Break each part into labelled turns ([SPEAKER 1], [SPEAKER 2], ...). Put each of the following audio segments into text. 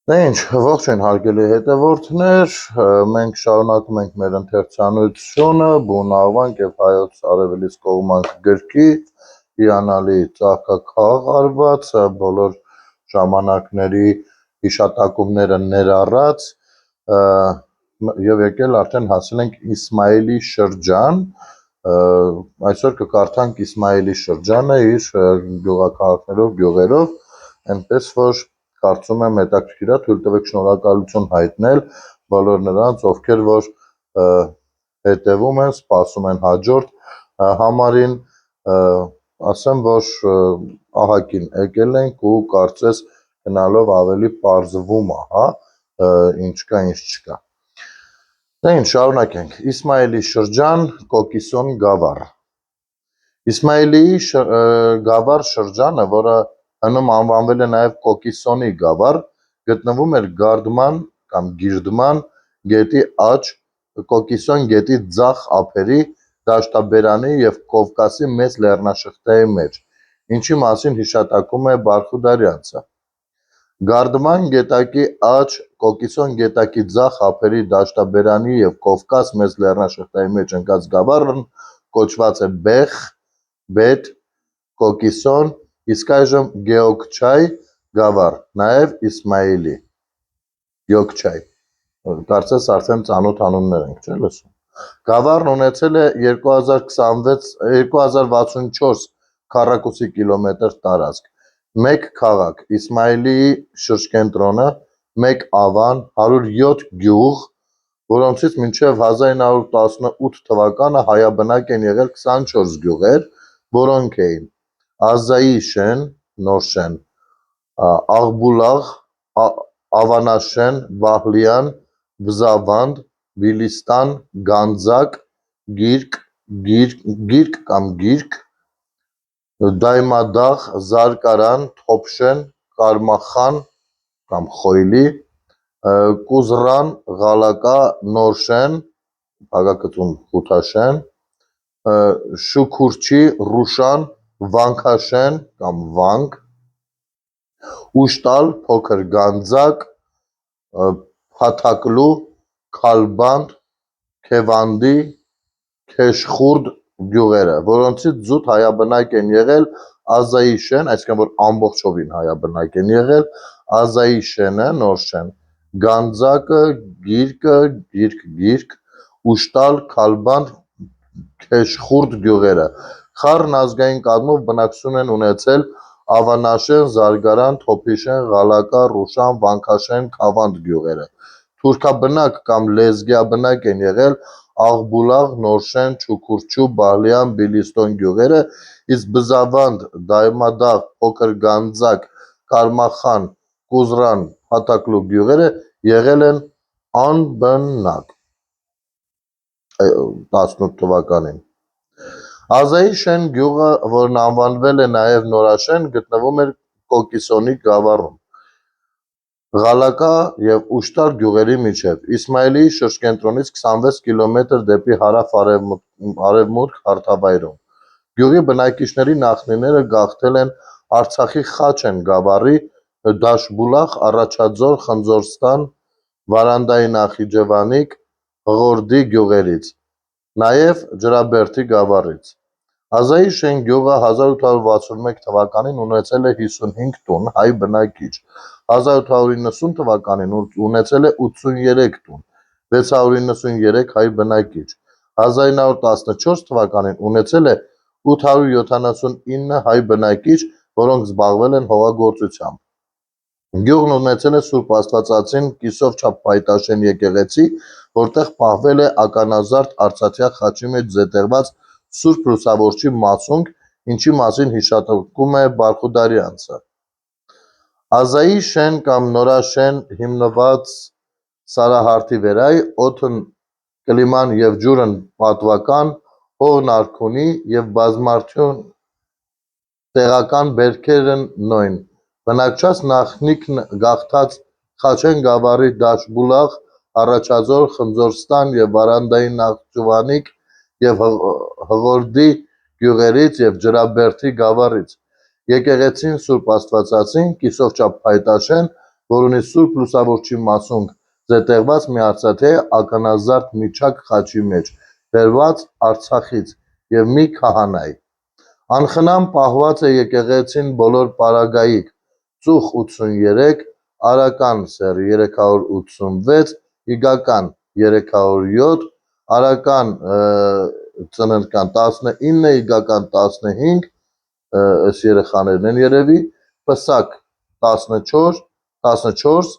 [SPEAKER 1] Դե ինչ, ողջույն հարգելի հետևորդներ, մենք շարունակում ենք մեր ընթերցանությունը Բունավանք եւ Հայոց Արևելից կողմանք գրքի հիանալի ծաղկաքաղ արված, բոլոր ժամանակների հիշատակումները ներառած եւ եկել արդեն հասել ենք Իսմայելի շրջան, այսօր կկարդանք Իսմայելի շրջանը իր գյուղաքաղաքներով, գյուղերով, այնպես որ կարծում եմ հետաքրքիր է, թույլ տվեք շնորհակալություն հայտնել բոլոր նրանց, ովքեր որ հետևում են, սպասում են հաջորդ համարին, ասեմ, որ ահագին եկել ենք ու կարծես գնալով ավելի պարզվում է, հա, ինչ կա, ինչ չկա։ Դե ինչ, շարունակենք։ Իսմայելի շրջան, Կոկիսոն գավառ։ Իսմայելի գավառ շրջանը, որը հնում անվանվել է նաև Կոկիսոնի գավառ, գտնվում էր Գարդման կամ Գիրդման գետի աջ, Կոկիսոն գետի ձախ ափերի, դաշտաբերանի եւ Կովկասի մեծ լեռնաշղթայի մեջ, ինչի մասին հիշատակում է Բարխուդարյանցը։ Գարդման գետակի աջ, Կոկիսոն գետակի ձախ ափերի, դաշտաբերանի եւ Կովկաս մեծ լեռնաշղթայի մեջ ընկած գավառն կոչված է Բեխ, Բետ, Կոկիսոն, իսկ այժմ Գեոքչայ գավառ, նաև Իսմայելի, Գեոքչայ, կարծես արդեն ծանոթ անուններ ենք, չէ՞ լսում։ Գավառն ունեցել է 2064 քառակուսի կիլոմետր տարածք, 1 քաղաք, Իսմայելիի շրջկենտրոնը, 1 ավան, 107 գյուղ, որոնցից մինչև 1918 թվականը հայաբնակ են եղել 24 գյուղեր, որոնք էին Ազայի շեն, նոր շեն, Աղբուլաղ, Ավանաշեն, Բահլիան, Բզավանդ, Բիլիստան, Գանձակ, Գիրք կամ Գիրք, Դայմադաղ, Զարգարան, Թոփշեն, Կարմախան կամ Խոյլի, Կուզռան, Ղալակա, Նորշեն, Հագակտուն Խութաշեն, Շուքուրչի, Ռուշան, Վանքաշեն կամ Վանք, Ուշտալ, Փոքր Գանձակ, Փաթակլու, Քալբանդ, Քևանդի, Քեշխուրդ գյուղերը, որոնցից զուտ հայաբնակ են եղել Ազայի շեն, այսինքն որ ամբողջովին հայաբնակ են եղել Ազայի շենը, նոր շեն, Գանձակը, Գիրք, Ուշտալ, Քալբանդ, Քեշխուրդ գյուղերը։ Խառն ազգային կազմով բնակչություն են ունեցել Ավանաշեն, Զարգարան, Թոփիշեն, Ղալակա, Ռուշան, Վանքաշեն, Քավանդ գյուղերը։ Թուրքաբնակ կամ լեզգիաբնակ են եղել Աղբուլաղ, Նորշեն, Չուքուրչու, Բահլիան, Բիլիստոն գյուղերը, իսկ Բզավանդ, Դայմադաղ, Փոքր Գանձակ, Կարմախան, Կուզռան, Փաթակլու գյուղերը եղել են անբնակ 18 թվականին։ Ազայի շեն գյուղը, որն անվանվել է նաև Նորաշեն, գտնվում էր Կոկիսոնի գավառում, Ղալակա եւ Ուշտար գյուղերի միջև, Իսմայելի շրջկենտրոնից 26 կիլոմետր դեպի հարավ-արևմուտք հարթավայրում։ Գյուղի բնակիչների նախնիները գաղթել են Արցախի Խաչեն գավառի, Դաշբուլախ, Առաջաձոր, Խնձորստան, Վարանդայի Նախիջևանիկ, Հղորդի գյուղերից, նաև Ջրաբերդի գավառից։ Ազայի շեն գյուղը 1861 թվականին ունեցել է 55 տուն հայ բնակիչ, 1890 թվականին ունեցել է 83 տուն, 693 հայ բնակիչ, 1914 թվականին ունեցել է 879 հայ բնակիչ, որոնք զբաղվել են հողագործությամբ։ Գյուղն ունեցել է Սուրբ Աստվածածին կիսով չափ փայտաշեն եկեղեցի, որտեղ պահվել է ականազարդ արծաթյա խաչի մեջ զետեղված Սուրբ Լուսավորչի մասունք, ինչի մասին հիշատակում է Բարխուդարյանցը։ Ազայի շեն կամ Նորաշեն հիմնված Սարահարթի վերայ, օդն կլիման եւ ջուրն պատվական, հողն արքունի եւ բազմարդյուն տեղական բերքերն նոյն։ Բնակչած նախնիքն գաղթած Խաչեն գավառի Դաշբուլաղ, Առաջաձոր, Խնձորստան եւ Վարանդայի Նախճուվանիկ եւ Հղորդի գյուղերից եւ Ջրաբերդի գավառից։ Եկեղեցին Սուրբ Աստվածածին կիսով չափ փայտաշեն որ ունի Սուրբ Լուսավորչի մասունք զետեղված մի արծաթե ականազարդ միջակ խաչի մեջ, բերված Արցախից և մի քահանայի։ Անխնամ պահված է եկեղեցին բոլոր պարագայիք, ծուխ 83, արական սեռ 386, իգական 307, արական ծննդկան 19, իգական 15, այս երեխաներն են երևի, պսակ 14,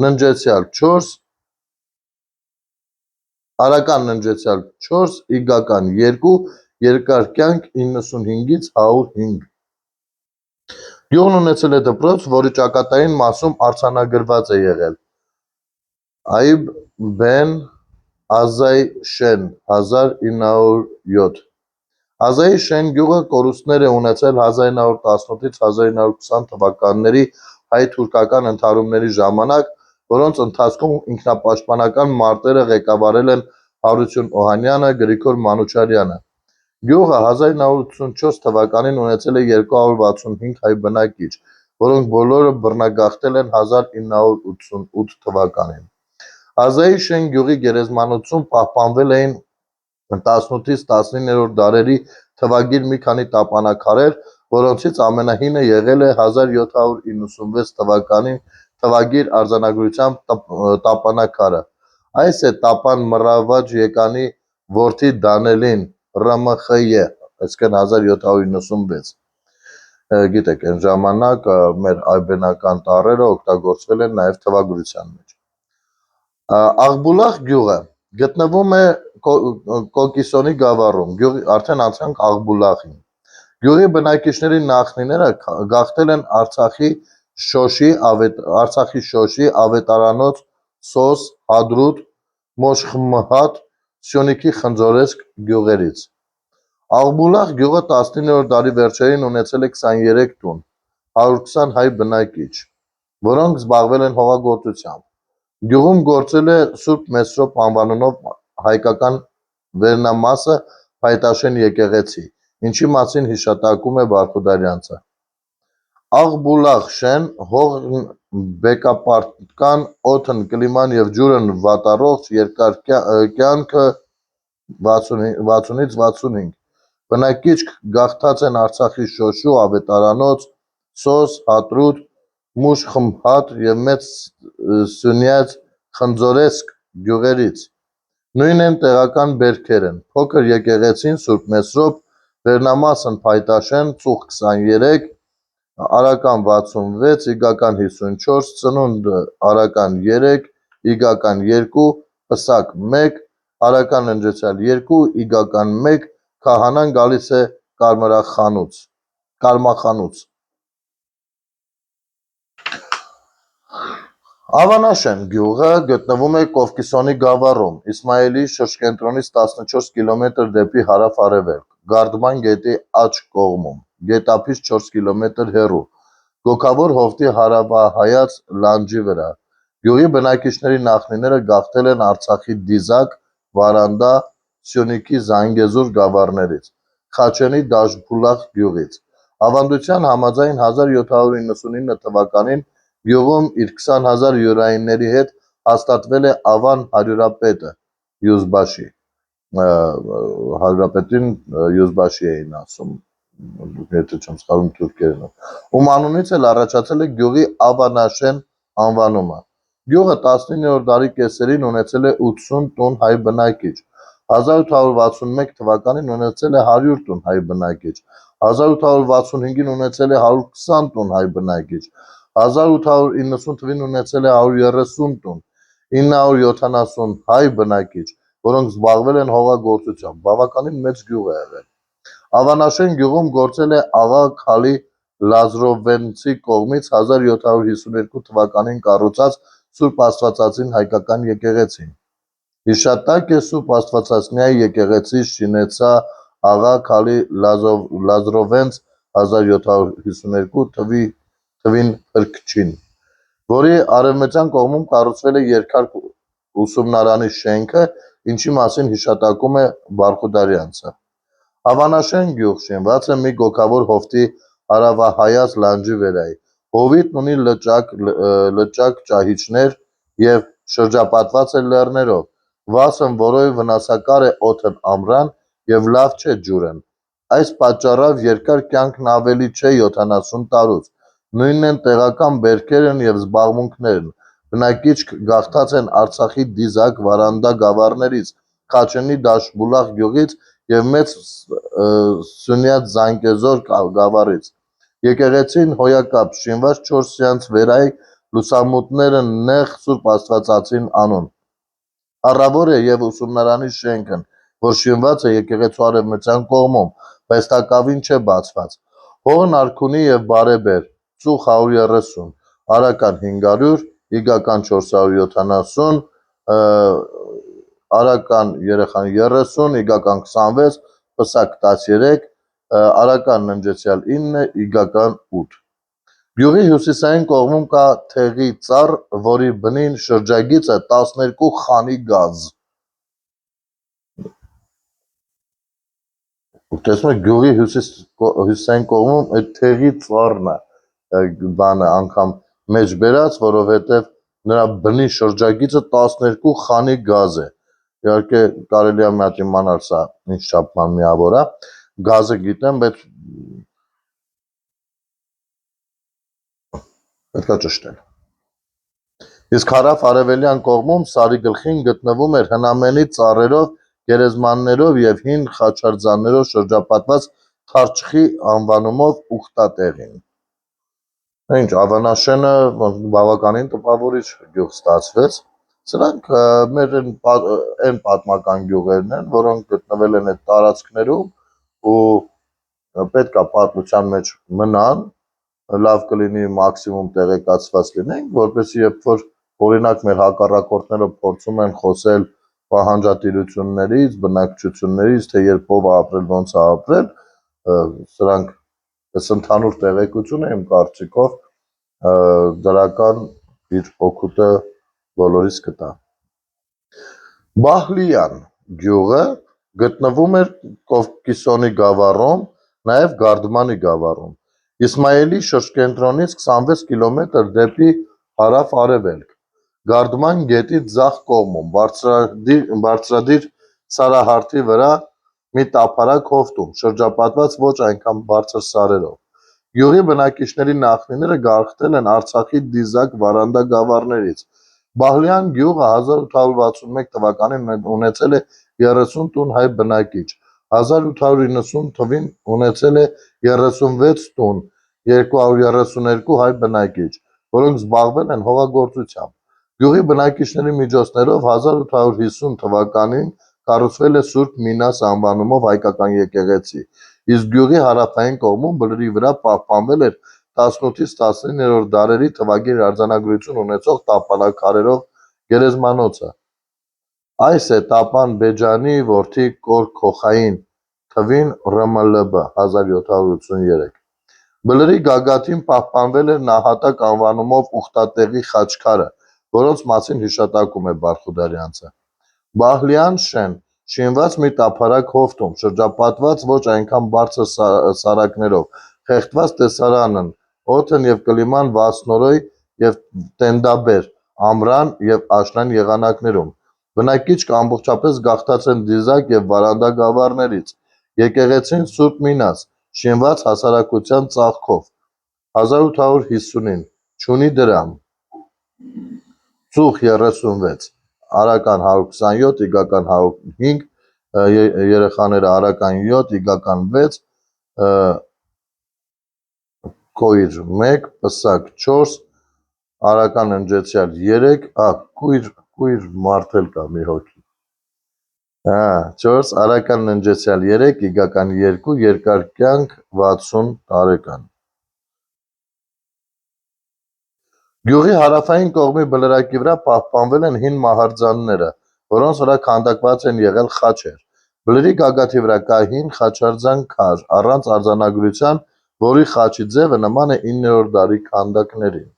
[SPEAKER 1] ննջեցյալ 4, արական ննջեցյալ 4, իգական 2, երկար կյանք 95-ից 105։ Գյուղն ունեցել է դպրոց, որի ճակատային մասում արձանագրված է եղել Այբ Բեն Ազայ Շեն 1907։ Ազայի Շեն գյուղը կորուստներ է ունեցել 1918-ից 1920 թվականների հայ-թուրքական ընդհարումների ժամանակ, որոնց ընթացքում ինքնապաշտպանական մարտերը ղեկավարել են Հարություն Օհանյանը, Գրիգոր Մանուչարյանը։ Գյուղը 1984 թվականին ունեցել է 265 հայ բնակիչ, որոնք բոլորը բռնագաղթել են 1988 թվականին։ Ազայի Շեն գյուղի գերեզմանոցում պահպանվել էին 18-ից 19-րդ դարերի թվագիր մի քանի տապանաքարեր, որոնցից ամենահինը եղել է 1796 թվականին թվագիր արձանագրությամբ տապանակարը։ Այս է տապան Մռավաջ Եկանի որդի Դանելին ՌՄԽԵ, այսինքն 1796։ Գիտեք, այն ժամանակ մեր այբենական տառերը օգտագործվել են նաև թվագրության մեջ։ Աղբուլախ գյուղը գտնվում է Կոկիսոնի գավառում, արդեն անցանք Աղբուլախին։ Գյուղի բնակիչների նախնիները գաղթել են Արցախի Շոշի, Ավետարանոց, Սոս, Հադրութ, Մոշխմհատ, Սյունիքի Խնձորեսկ գյուղերից։ Աղբուլախ գյուղը 19-րդ դարի վերջերին ունեցել է 23 տուն, 120 հայ բնակիչ, որոնք զբաղվել են հողագործությամբ։ Գյուղում գործել է Սուրբ Մեսրոպ անվանունով հայկական վերնամասը Փայտաշեն եկեղեցի, ինչի մասին հիշատակում է Բարխուդարյանցը։ Աղբուլախ Շեն հողն բեկապարտկան, օդն, կլիման և ջուրն վատառողջ, երկար կյանքը 60-ից 65։ Բնակիչ գաղթած են Արցախի Շոշու, Ավետարանոց, Սոս, Հադրութ, Մուշխմհատ և Մեծ Սյունյաց Խնձորեսկ գյուղերից։ Նույն են տեղական բերքերն, փոքր եկեղեցին Սուրբ Մեսրոպ, վերնամասն Փայտաշեն, ծուխ 23, արական 66, իգական 54, ծնունդ արական 3, իգական 2, պսակ 1, արական ննջեցյալ 2, իգական 1, քահանան գալիս է Կարմախանուց։ Ավանաշեն գյուղը գտնվում է Կովկիսոնի գավառում, Իսմայելի շրջկենտրոնից 14 կիլոմետր դեպի հարավ-արևելք, Գարդման գետի աջ կողմում, գետափից 4 կիլոմետր հեռու, Գոգավոր հովտի հարավահայաց լանջի վրա։ Գյուղի բնակիչների նախնիները գաղթել են Արցախի Դիզակ, Վարանդա, Սյունիքի Զանգեզուր գավառներից, Խաչենի Դաշբուլախ գյուղից։ Ավանդության համաձայն 1799 թվականին գյուղում իր 20,000 յուրայինների հետ հաստատվել է Ավան հարյուրապետը Յուզբաշի, հարյուրապետին Յուզբաշի էին ասում, եթե չեմ սխալվում թուրքերենով, ում անունից էլ առաջացել է գյուղի Ավանաշեն անվանումը։ Գյուղը 19-րդ դարի կեսերին ունեցել է 80 տուն հայ բնակիչ, 1861 թվականին ունեցել է 100 տուն հայ բնակիչ, 1865-ին ունեցել է 120 տուն հայ բնակիչ, 1890 թվականին ունեցել է 130 տուն, 970 հայ բնակիչ, որոնք զբաղվել են հողագործությամբ, բավականին մեծ գյուղ է եղել։ Ավանաշեն գյուղում գործել է աղա Քալի Լազրովենցի կողմից 1752 թվականին կառուցած Սուրբ Աստվածածին հայկական եկեղեցին։ Հիշատակ է Սուրբ Աստվածածնյայի եկեղեցի շինեցա աղա Քալի Լազրովենց 1752 թվին փրկչին, որի արևմտյան կողմում կառուցվել է երկհարկ ուսումնարանի շենքը, ինչի մասին հիշատակում է Բարխուդարյանցը։ Ավանաշեն գյուղ շինված է մի գոգավոր հովտի հարավահայաց լանջի վրայի, Հովիտն ունի լճակ ճահիճներ և շրջապատված է լեռներով, վասն որով վնասակար է օդն ամռան և լավ չէ ջուրն։ Այս պատճառով երկար կյանքն ավելի չէ 70 տարուց։ Նույնն են տեղական բերքերն և զբաղմունքներն։ Բնակիչ գաղթած են Արցախի Դիզակ Վարանդա գավառներից, Խաչենի Դաշբուլաղ գյուղից և Մեծ Սյունյաց Զանգեզուր գավառից։ Եկեղեցին հոյակապ, շինված 4 սյանց վերայ, լուսամուտները նեղ Սուրբ Աստվածածին անուն։ Առավոր է և ուսումնարանի շենքն, որ շինված է եկեղեցու արևմտյան կողմում, բայց տակավին չէ բացված։ Հողն արքունի և բարեբեր, ծուխ 130, արական 500, իգական 470, արական երեխան 30, իգական 26, պսակ 13, արական ննջեցյալ 9, իգական 8։ Գյուղի հյուսիսային կողմում կա թեղի ծառ, որի բնին շրջագիծը 12 խանի գազ։ Տեսնում եք, գյուղի հյուսիսային կողմում այդ թեղի ծառն է բանը անգամ մեջ բերած, որովհետև նրա բնի շրջագիծը 12 խանի գազ է։ Իհարկե կարելի է մի հատ իմանալ սա ինչ չափման միավոր է։ Գազը գիտեմ, բայց պետք է ճշտել։ Իսկ հարավ-արևելյան կողմում Սարի գլխին գտնվում էր հնամենի ծառերով, գերեզմաններով և հին խաչարձաններով շրջապատված Թարչխի անվանումով ուխտատեղին։ Ինչ, Ավանաշենը բավականին տպավորիչ գյուղ ստացվեց։ Սրանք մեր այն պատմական գյուղերն են, որոնք գտնվել են այդ տարածքներում ու պետք է պատմության մեջ մնան, լավ կլինի մաքսիմում տեղեկացված լինենք, որպեսզի երբ որ օրինակ մեր հակառակորդները փորձում են խոսել պահանջատիրություններից, բնակչություններից, թե երբ ով է ապրել, ոնց է ապրել, սրանք այս ընդհանուր տեղեկությունը իմ կարծիքով դրական իր օգուտը բոլորիս կտա։ Բահլիյան գյուղը գտնվում էր Կովկիսոնի գավառում, նաև Գարդմանի գավառում։ Իսմայելի շրջկենտրոնից 26 կիլոմետր դեպի հարավ-արևելք, Գարդման գետի ձախ կողմում, բարձրադիր սարահարթի վրա մի տափարակ հովտում, շրջապատված ոչ այնքան բարձր սարերով։ Գյուղի բնակիչների նախնիները գաղթել են Արցախի Դիզակ Վարանդա գավառներից։ Բահլյան գյուղը 1861 թվականին ունեցել է 30 տուն հայ բնակիչ, 1890 թվին ունեցել է 36 տուն, 232 հայ բնակիչ, որոնք զբաղվել են հողագործությամբ։ Գյուղի բնակիչների միջոցներով 1850 թվականին կառուցվել է Սուրբ Մինաս անվանումով հայկական եկեղեցի, իսկ գյուղի հարավային կողմում բլրի վրա պահպանվել էր 18-ից 19-րդ դարերի թվագիր արձանագրություն ունեցող տապանաքարերով գերեզմանոցը։ Այս է Տապան Բեջանի որդի Կոր Քոխային թվին ՌՄԼԲ 1783։ Բլրի գագաթին պահպանվել էր նահատակ անվանումով ուխտատեղի խաչքարը, որոնց մասին հիշատակում է Բարխուդարյանցը։ Բահլյան շեն շինված մի տափարակ հովտում, շրջապատված ոչ այնքան բարձր սարակներով, խեղդված տեսարանն, օդն և կլիման վասնորոյ և տենդաբեր, ամռան և աշնան եղանակներում։ Բնակիչք ամբողջապես գաղթած են Դիզակ և Վարանդա գավառներից։ Եկեղեցին Սուրբ Մինաս, շինված հասարակության ծաղկով, 1850-ին, չունի դրամ։ Ծուխ 36, արական 127, իգական 105, երեխաները արական 7, իգական 6, քոյր 1, պսակ 4, արական ննջեցյալ 3, քույր մարդ էլ կա մի հոգի։ 4, արական ննջեցյալ 3, իգական 2, երկար կյանք 60 տարեկան։ Գյուղի հարավային կողմի բլրակի վրա պահպանվել են հին մահարձանները, որոնց վրա քանդակված են եղել խաչեր։ Բլրի գագաթի վրա կա հին խաչարձան քար, առանց արձանագրության, որի խաչի ձևը նման է 9-րդ դարի քանդակներին։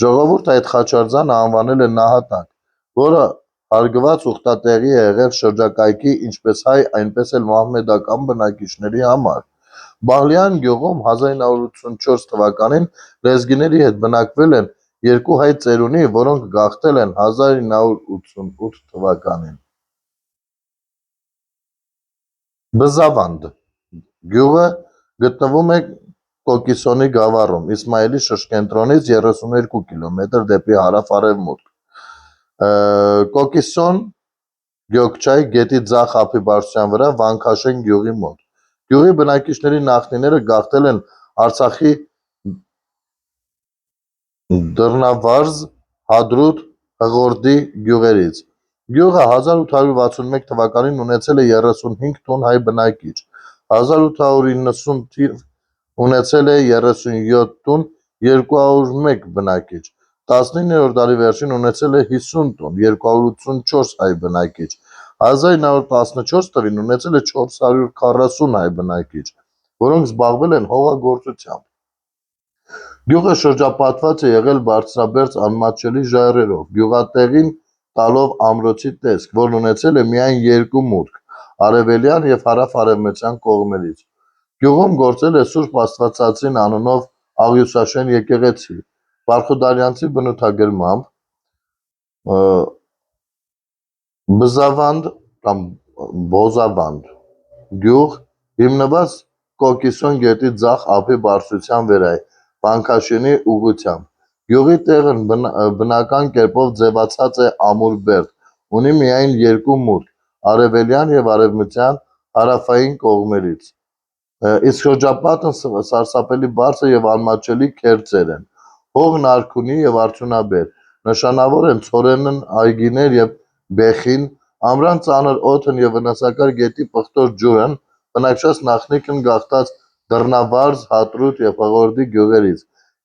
[SPEAKER 1] Ժողովուրդը այդ խաչարձանը անվանել է նահատակ, որը հարգված ուխտատեղի է եղել շրջակայքի ինչպես հայ, այնպես էլ մահմեդական բնակիչների համար։ Բաղլյան գյուղում 1984 թվականին լեզգիների հետ բնակվել են երկու հայ ծերունի, որոնք գաղթել են 1988 թվականին։ Բզավանդ գյուղը գտնվում է Կոկիսոնի գավառում, Իսմայելի շրջկենտրոնից 32 կիլոմետր դեպի հարավ-արևմուտք։ Կոկիսոն Գյոկչայի գետի ձախ ափի բարձրության վրա Վանքաշեն գյուղի մոտ։ Գյուղի բնակիչների նախնիները գաղթել են Արցախի Դռնավարզ, Հադրութ, Հղորդի գյուղերից։ Գյուղը 1861 թվականին ունեցել է 35 տուն հայ բնակիչ, 1890 թիվ ունեցել է 37 տուն 201 բնակիչ, 19-րդ դարի վերջին ունեցել է 50 տուն 284 հայ բնակիչ, 1914 թվին ունեցել է 440 հայ բնակիչ, որոնք զբաղվել են հողագործությամբ։ Գյուղը շրջապատված է եղել բարձրաբերձ անմատչելի ժայռերով, գյուղատեղին տալով ամրոցի տեսք, որն ունեցել է միայն երկու մուտք՝ արևելյան և հարավ-արևմտյան կողմերից։ Գյուղում գործել է Սուրբ Աստվածածին անունով աղյուսաշեն եկեղեցի։ Բարխուդարյանցի բնութագրմամբ Բզավանդ կամ Բոզավանդ գյուղ հիմնված Կոկիսոն գետի ձախ ափի բարձրության վրա է, Վանքաշենի ուղղությամբ։ Գյուղի տեղն բնական կերպով ձևացած է ամուր բերդ, ունի միայն երկու մուտք՝ արևելյան և արևմտյան հարավային կողմերից, իսկ շրջապատն սարսափելի բարձր և անմատչելի քերծեր են։ Հողն արքունի և արդյունաբեր, նշանավոր են ցորենն, այգիներ և բեխին, ամռան ծանր օդն և վնասակար գետի պղտոր ջուրն, բնակչված նախնիքն գաղթած Դռնավարզ, Հադրութ և Հղորդի գյուղերից,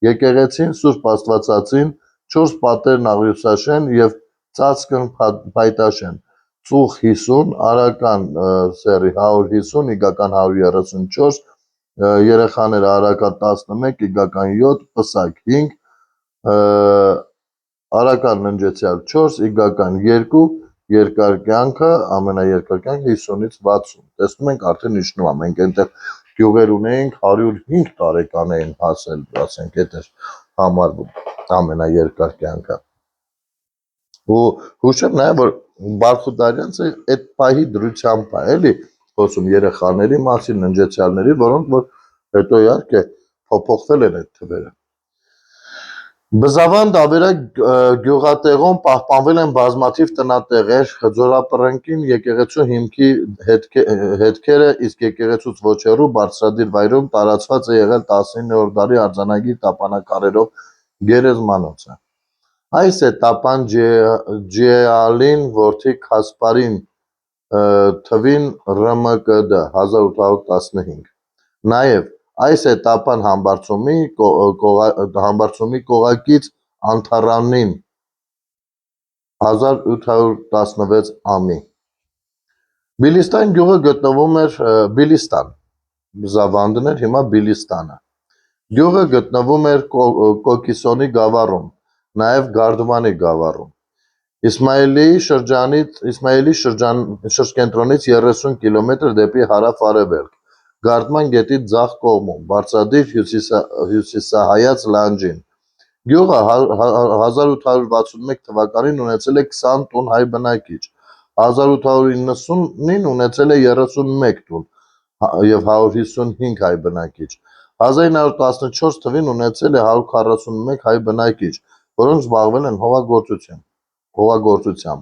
[SPEAKER 1] եկեղեցին Սուրբ Աստվածածին, 4 պատերն աղյուսաշեն և ծածկն փայտաշեն, ծուխ 50, արական սեռի 150, իգական 134, երեխաները արական 11, իգական 7, պսակ 5, արական ննջեցյալ 4, իգական 2, երկար կյանքը, ամենաերկար կյանքը 50-ից 60։ Տեսնում ենք արդեն իջնում է, մենք այնտեղ գյուղեր ունեինք 105 տարեկան էին հասել, ասենք էդ էր համարվում ամենաերկար կյանքը։ Ու հուշեմ նաև, որ Բարխուդարյանցը այդ պահի դրությամբ է, էլի, խոսում երեխաների մասին, ննջեցյալների, որոնք որ հետո իհարկե փոփոխվել են այդ թվերը։ Բզավանդ ավերակ գյուղատեղում պահպանվել են բազմաթիվ տնատեղեր, ձորապռնկին եկեղեցու հիմքի հետքերը, իսկ եկեղեցուց ոչ հեռու բարձրադիր վայրում տարածված է եղել 19-րդ դարի արձանագիր տապանաքարերով գերեզմանոցը։ Այս է տապան Ջեալին որդի Քասպարին թվին ՌՄԿԴ 1815։ Նաև այս է տապան Համբարձումի կողակից Անթառանին 1816 ամի։ Բիլիստան գյուղը գտնվում էր Բիլիստան, Բզավանդն էր, հիմա Բիլիստանը։ Գյուղը գտնվում էր Կոկիսոնի գավառում, նաև Գարդմանի գավառում։ Իսմայելի շրջկենտրոնից 30 կիլոմետր դեպի հարավ-արևելք, Գարդման գետի ձախ կողմում, բարձրադիր հյուսիսահայաց լանջին։ Գյուղը 1861 թվականին ունեցել է 20 տուն հայ բնակիչ, 1890-ին ունեցել է 31 տուն և 155 հայ բնակիչ, 1914 թվին ունեցել է 141 հայ բնակիչ, որոնք զբաղվել են հողագործությամբ։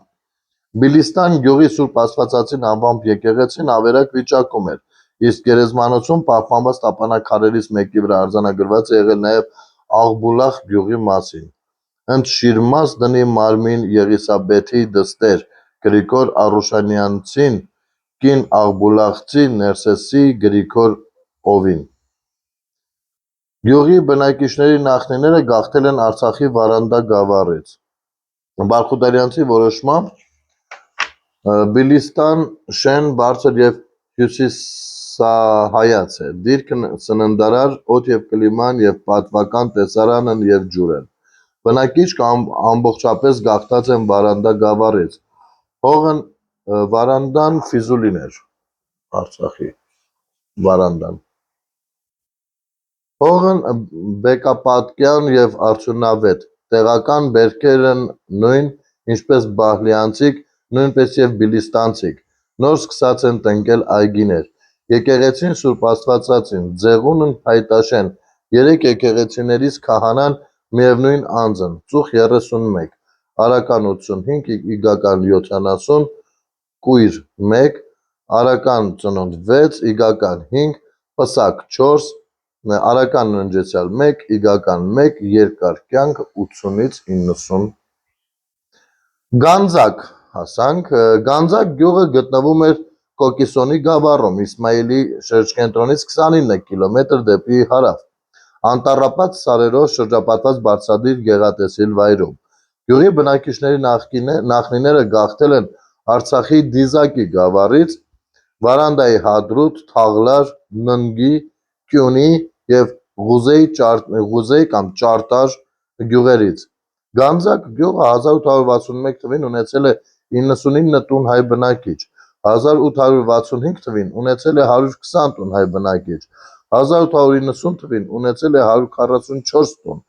[SPEAKER 1] Բիլիստան գյուղի Սուրբ Աստվածածին անվամբ եկեղեցին ավերակ վիճակում էր, իսկ գերեզմանոցում պահպանված տապանաքարերից մեկի վրա արձանագրված է եղել նաև Աղբուլախ գյուղի մասին։ Ընդ Շիրմազ դնի մարմին Եղիսաբեթի դստեր Գրիգոր Արուշանյանցին, կին Աղբուլախցի Ներսեսի Գրիգոր Օվին։ Գյուղի բնակիչների նախնիները գաղթել են Արցախի Վարանդա գավառից։ Բարխուդարյանցի որոշմամբ Բիլիստան շեն բարձր և հյուսիսահայաց է, դիրքն սննդարար, օդ և կլիման և պատվական տեսարանն և ջուրն։ Բնակիչք ամբողջապես գաղթած են Վարանդա գավառից։ Հողն Վարանդան Ֆիզուլին էր, Արցախի Վարանդան։ Հողն բեկապատկյան եւ արդյունավետ, տեղական բերքերն նույն, ինչպես բահլիանցիք, նույնպես եւ բիլիստանցիք, նոր սկսած են տնկել այգիներ, եկեղեցին Սուրբ Աստվածածին, ձեղունն Հայտաշեն, 3 եկեղեցիներից քահանան միևնույն անձն, ծուխ 31, արական 85, իգական 70, կույր 1, արական ծնունդ 6, իգական 5, պսակ 4, արական ննջեցյալ 1, իգական 1, երկար կյանք 80-ից 90։ Գանձակ հասանք, Գանձակ գյուղը գտնվում էր Կոկիսոնի գավառում, Իսմայիլի շրջկենտրոնից 29 կիլոմետր դեպի հարավ, անտառապատ սարերով շրջապատված բարձրադիր գեղատեսիլ վայրում։ Գյուղի բնակիչների նախնիները գաղթել են Արցախի Դիզակի գավառից, Վարանդայի Հադրութ, Թաղլար, Ննգի, Կյունի և Ղուզեի կամ Ճարտար գյուղերից։ Գանձակ գյուղը 1861 թվին ունեցել է 99 տուն հայ բնակիչ, 1865 թվին ունեցել է 120 տուն հայ բնակիչ, 1890 թվին ունեցել է 144 տուն,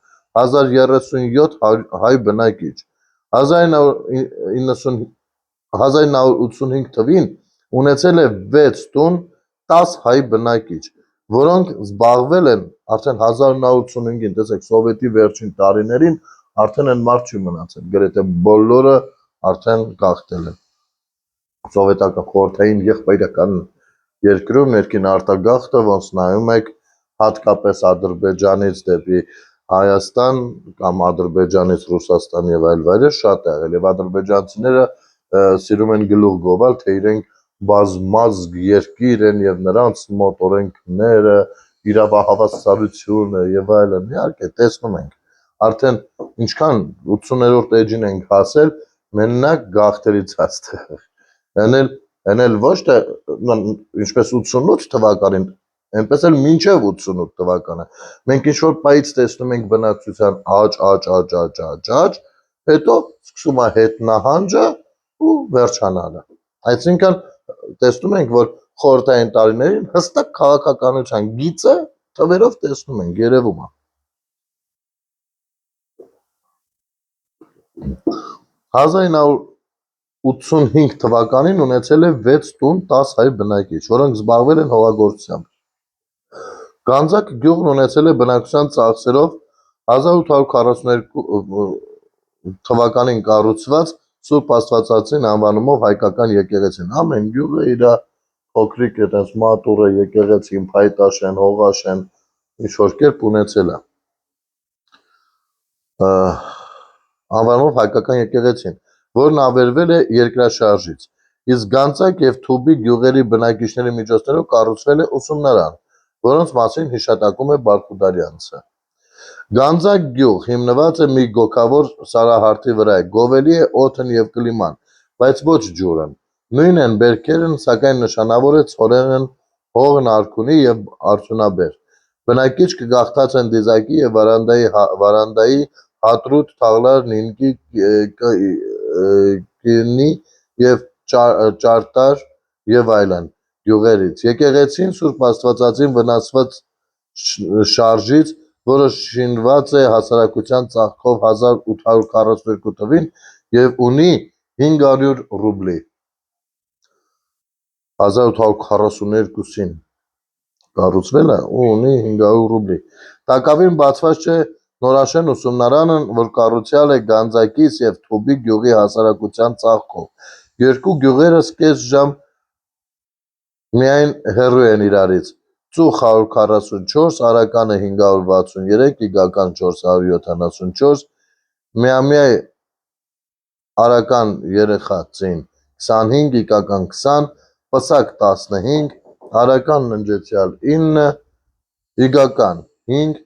[SPEAKER 1] 1037 հայ բնակիչ, 1985 թվին ունեցել է 6 տուն, 10 հայ բնակիչ, որոնք զբաղվել են արդեն 1985-ին, տեսեք, սովետի վերջին տարիներին արդեն են մարդ չի մնացել, գրեթե բոլորը արդեն գաղթել են։ Սովետական խորհրդային եղբայրական երկրում ներքին արտագաղթը, ոնց նայում եք, հատկապես Ադրբեջանից դեպի Հայաստան կամ Ադրբեջանից Ռուսաստան եւ այլ վայրեր շատ է եղել եւ ադրբեջանցիները սիրում են գլուխ գովալ, թե իրենք բազմազգ երկիր են եւ նրանց մոտ օրենքները, իրավահավասարությունը եւ այլն, իհարկե տեսնում ենք, արդեն ինչքան 80-րդ էջին ենք հասել, մենակ գաղթերից հաստեղ, ենել ոչ թե ինչպես 88 թվականին, այնպես էլ մինչև 88 թվականը, մենք ինչ-որ պայից տեսնում ենք բնակչության աճ, հետո սկսում է հետնահանջը ու վերջանալը, այսինքն տեսնում ենք, որ խորհրդային տարիներին հստակ քաղաքականության գիծը թվերով տեսնում ենք, երևում է։ 1985 թվականին ունեցել է 6 տուն 10 հայ բնակիչ, որոնք զբաղվել են հողագործությամբ։ Գանձակ գյուղն ունեցել է բնակչության ծախսերով 1842 թվականին կառուցված Սուրբ Աստվածածին անվանումով հայկական եկեղեցին, ամեն գյուղը իր փոքրիկ այդպես մատուռը, եկեղեցին, փայտաշեն, հողաշեն, ինչ-որ կերպ ունեցել է։ Անվանումով հայկական եկեղեցին, որն ավերվել է երկրաշարժից, իսկ Գանձակ և Թուբի գյուղերի բնակիչների միջոցներով կառուցվել է ուսումնարան, որոնց մասին հիշատակում է Բարխուդարյանցը։ Գանձակ գյուղ հիմնված է մի գոգավոր սարահարթի վրա, գովելի է օդն և կլիման, բայց ոչ ջուրն, նույն են բերքերն, սակայն նշանավոր է ցորենն, հողն արքունի և արդյունաբեր։ Բնակիչ կգաղթած են Դիզակի և Վարանդայի, Հադրութ, Թաղլար, Նինգի, Կյունի և Ճարտար և այլն գյուղերից։ Եկեղեցին Սուրբ Աստվածածին վնասված շարժից, որը շինված է հասարակության ծաղկով 1842 թվին և ունի 500 ռուբլի։ 1842-ին կառուցվել է ու ունի 500 ռուբլի։ Տակավին բացված չէ նորաշեն ուսումնարանն, որ կառուցյալ է Գանձակից և Թուբի գյուղի հասարակության ծաղկով։ Երկու գյուղերս կես ժամ միայն հեռու են իրարից։ Ծուխ 144, արականը 563, իգական 474, միամյա արական երեխա ծին 25, իգական 20, պսակ 15, արական ննջեցյալ 9, իգական 5,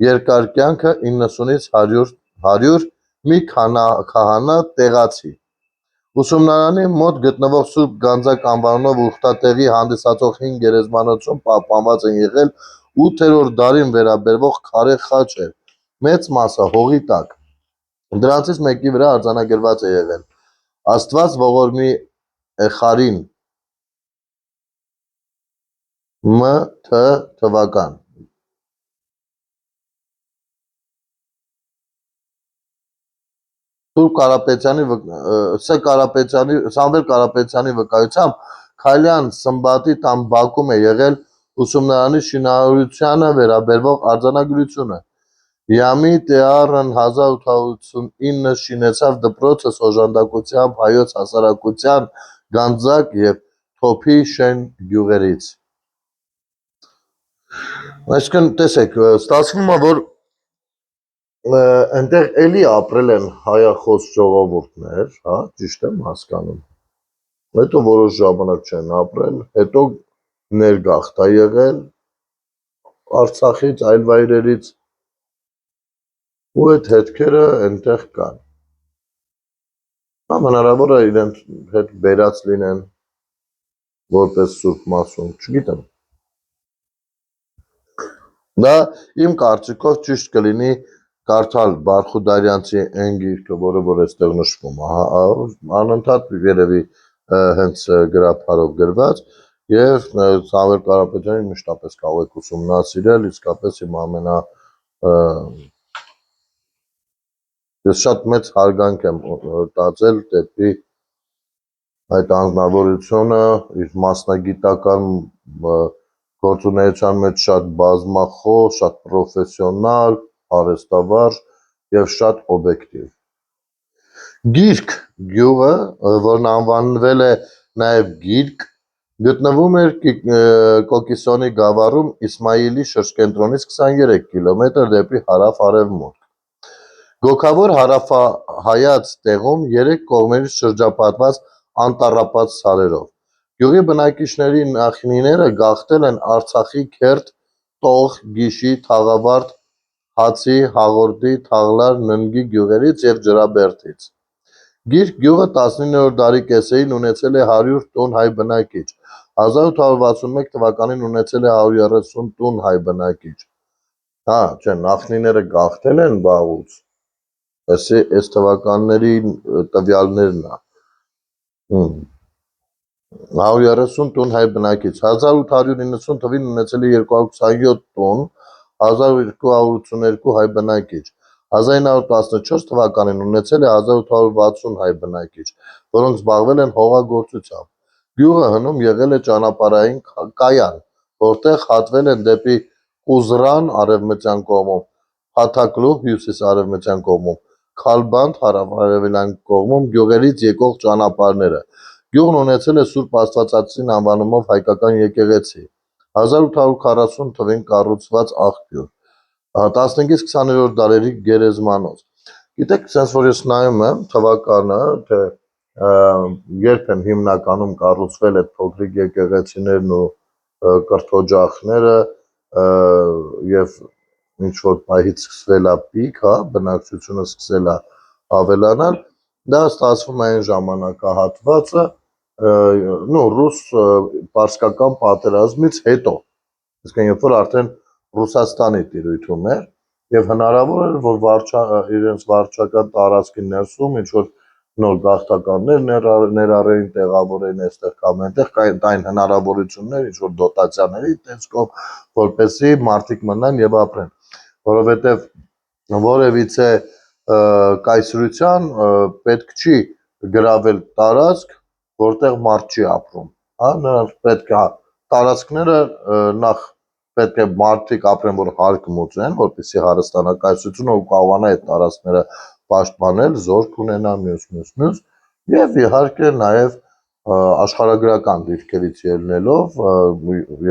[SPEAKER 1] երկար կյանքը 90-ից 100, մի քահանա տեղացի։ Ուսումնարանի մոտ գտնվող Սուրբ Գանձակ անվանումով ուխտատեղի հանդիսացող 5 գերեզմանոցում պահպանված են եղել 8-րդ դարին վերաբերվող քարե խաչեր, մեծ մասը հողի տակ։ Դրանցից մեկի վրա արձանագրված է եղել «Աստված ողորմի Էխարին Մ. Թ. թվական»։ Սամվել Կարապետյանի վկայությամբ Քայլյան Սմբատի տան բակում է եղել ուսումնարանի շինարարությանը վերաբերող արձանագրությունը։ Յամի Տեառն 1889 շինեցավ դպրոցը օժանդակությամբ հայոց հասարակության Գանձակ և Թոփի շեն գյուղերից։ Այսինքն տեսեք, ստացվում է, որ այնտեղ էլի ապրել են հայախոս ժողովուրդներ, հա, ճիշտ եմ հասկանում։ Հետո որոշ ժամանակ չեն ապրել, հետո ներգաղթ է եղել Արցախից, այլ վայրերից, ու այդ հետքերը այնտեղ կան։ Հնարավոր է իրենց հետ բերած լինեն որպես Սուրբ Մասում, չգիտեմ։ Դա իմ կարծիքով ճիշտ կլինի կարդալ Բարխուդարյանցի այն գիրքը, որը որ այստեղ նշվում է, անընդհատ երևի հենց գրափարով գրված, եւ Սամվել Կարապետյանի մշտապես կարող եք ուսումնասիրել, իսկապես իմ ես շատ մեծ հարգանք եմ տածել դեպի այդ անձնավորությունը, իր մասնագիտական գործունեության մեջ շատ բազմախոս, շատ պրոֆեսիոնալ, արհեստավարժ եւ շատ օբյեկտիվ։ Գիրք գյուղը, որն անվանվել է նաեւ Գիրք, գտնվում էր Կոկիսոնի գավառում Իսմայիլի շրջկենտրոնից 23 կիլոմետր դեպի հարավ-արևմուտք։ Գոգավոր հարավահայաց տեղում 3 կողմերից շրջապատված անտառապատ սարերով։ Գյուղի բնակիչների նախնիները գաղթել են Արցախի Քերթ, Տող, Գիշի, Թաղավարտ, Հացի, Հաղորդի, Թաղլար, Ննգի գյուղերից եւ Ջրաբերդից։ Գիրք գյուղը 19-րդ դարի կեսերին ունեցել է 100 տուն հայ բնակիչ, 1861 թվականին ունեցել է 130 տուն հայ բնակիչ։ Հա, չէ, նախնիները գաղթել են վաղուց, այս թվականների տվյալներն է։ 130 տուն հայ բնակիչ, 1890 թվականին ունեցել է 227 տուն, 1282 հայ բնակիչ, 1914 թվականին ունեցել է 1860 հայ բնակիչ, որոնք զբաղվել են հողագործությամբ։ Գյուղը հնում եղել է ճանապարհային կայան, որտեղ հատվել են դեպի Կուզրան արևմտյան կողմում, Փաթակլու հյուսիս-արևմտյան կողմում, Քալբանդ հարավ-արևելյան կողմում գյուղերից եկող ճանապարհները։ Գյուղն ունեցել է Սուրբ Աստվածածին անվանումով հայկական եկեղեցի, 1840 թվականին կառուցված աղբյուր, 15-ից 20-րդ դարերի գերեզմանոց։ Գիտեք, sense որ ես նայում եմ թվականը, թե երբ են հիմնականում կառուցվել այդ փոքրիկ եկեղեցիներն ու կրթօջախները եւ ինչ որ պահից սկսվել է պիկ, հա, բնակչությունը սկսել է ավելանալ, դա ստացվում է այն ժամանակահատվածը, ռուս պարսկական պատերազմից հետո, այսինքն երբ որ արդեն Ռուսաստանի տիրույթում էր եւ հնարավոր էր որ իրենց վարչական տարածքի ներսում ինչ որ նոր գաղթականներ ներառեին, տեղավորեն այստեղ կամ այնտեղ կային հնարավորություններ ինչ որ դոտացիաների տեսքով, որպեսզի մարդիկ մնան եւ ապրեն, որովհետեւ որևիցե կայսրության պետք չի գրավել տարածք, որտեղ մարդ չի ապրում, հա, նրանց պետք է տարածքները նախ պետք է մարդիկ ապրեն, որ հարկ մուծեն, որպեսզի հարստանա կայսրությունը ու կարողանա այդ տարածքները պաշտպանել, զորք ունենա, մյուս, եւ իհարկե նաեւ աշխարհագրական դիրքերից ելնելով,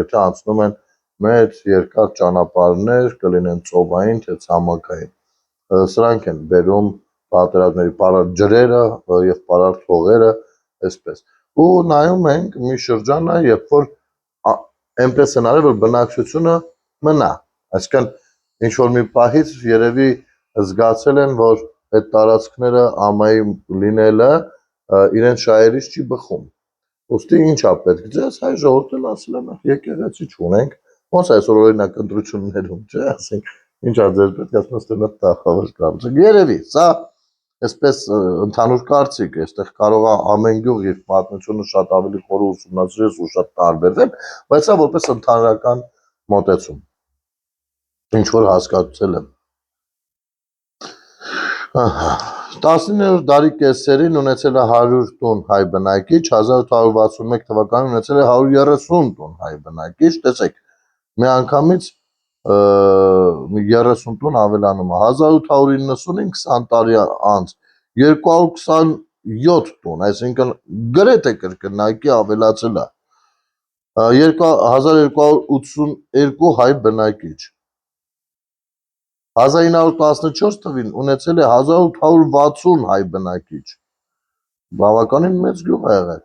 [SPEAKER 1] եթե անցնում են մեծ երկար ճանապարհներ, կլինեն ծովային, թե ցամաքային, սրանք են բերում պատերազմների պարարտ ջրերը եւ պարարտ հողերը, այսպես։ Ու նայում ենք մի շրջան է, երբ որ այնպես են արել, որ բնակչությունը մնա, այսինքն ինչ որ մի պահից երևի զգացել են, որ այդ տարածքները ամայի լինելը իրենց շահերից չի բխում։ Ոստի ինչա պետք ձեզ հայ ժողովուրդն ասել են եկեղեցի չունենք, ոնց այսօր օրինակ ընտրություններում, չէ, ասենք ինչա ձեզ պետք, ասում են ստե տախավար կամ։ Երևի, սա այսպես ընդհանուր կարծիք, այստեղ կարող է ամեն գյուղ իր պատմությունը շատ ավելի խոր ուսումնասիրել ու շատ տարբերվել, բայց սա որպես ընդհանրական մոտեցում, ինչ որ հասկացել եմ։ Ահա, 19-րդ դարի կեսերին ունեցել է 100 տուն հայ բնակիչ, 1861 թվականին ունեցել է 130 տուն հայ բնակիչ, տեսեք, միանգամից 30 տուն ավելանում է, 1890-ին 20 տարի անց 227 տուն, այսինքն գրեթե կրկնակի ավելացել է, 1282 հայ բնակիչ, 1914 թվին ունեցել է 1860 հայ բնակիչ, բավականին մեծ գյուղ է եղել,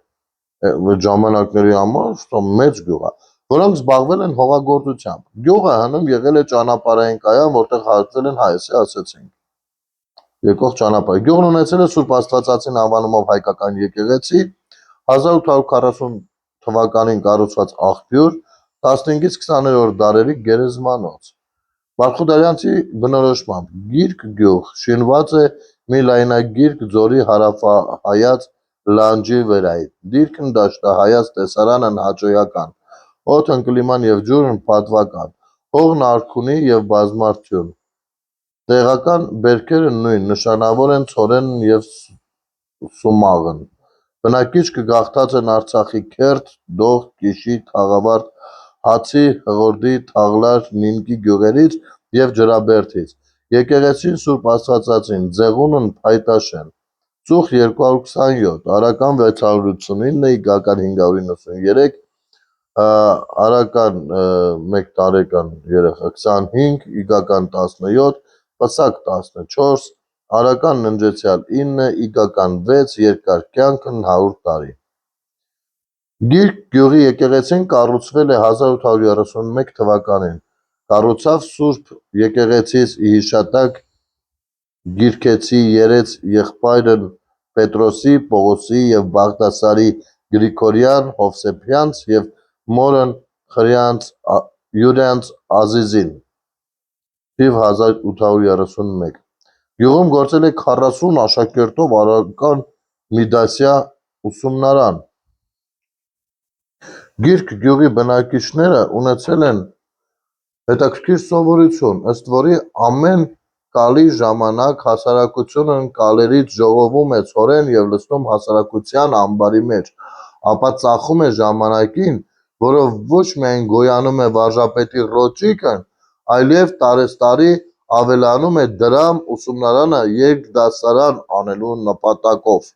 [SPEAKER 1] ժամանակների համար մեծ գյուղ է, որոնք զբաղվել են հողագործությամբ, գյուղը հնում եղել է ճանապարհային կայան, որտեղ հաշտվել են հայեցի ասեցինք, եկող ճանապարհ, գյուղն ունեցել է Սուրբ Աստվածածին անվանումով հայկական եկեղեցի, 1840 թվականին կառուցված աղբյուր, 15-ից 20-րդ դարերի գերեզմանոց, Վարդխուդարյանցի բնորոշմամբ գիրք գյուղ շինված է մի լայնագիրք ձորի հարավահայաց լանջի վրայից, դիրքն դաշտահայաց, տեսարանն հաճոյական, օդն կլիման և ջուրն պատվական, հողն արքունի և բազմարդյուն, տեղական բերքերը նույն, նշանավոր են ցորենն և սումաղն, բնակիչ կգաղթած են Արցախի Քերթ, Դող, Կիշի, Թաղավարտ, Հացի, Հղորդի, Թաղլար, Նինկի գյուղերից և Ջրաբերդից, եկեղեցին Սուրբ Աստվածածին, Ձեղունն Փայտաշեն, Ծուխ 227, Արական 689, Իգական 593, Արական 1 տարեկան երեխա 25, Իգական 17, Պսակ 14, Արական ննջեցյալ 9, Իգական 6, Երկար կյանքն 100 տարի։ Գիրք գյուղի եկեղեցին կառուցվել է 1831 թվականին, կառուցավ Սուրբ եկեղեցիս ի հիշատակ գիրքեցի երեց եղբայրն Պետրոսի, Պողոսի և Բաղդասարի Գրիգորյան Հովսեփյանց և մորն Յուրյանց Ազիզին, թիվ 1831, գյուղում գործել է 40 աշակերտով արական միդասյա ուսումնարան, գիրք գյուղի բնակիչները ունեցել են հետաքրքիր սովորություն, ըստ որի ամեն կալի ժամանակ հասարակությունն կալերից ժողովում է ցորեն և լցնում հասարակության ամբարի մեջ, ապա ծախում է ժամանակին, որով ոչ միայն գոյանում է վարժապետի ռոճիկն, այլև տարեցտարի ավելանում է դրամ ուսումնարանը երկդասարան անելու նպատակով։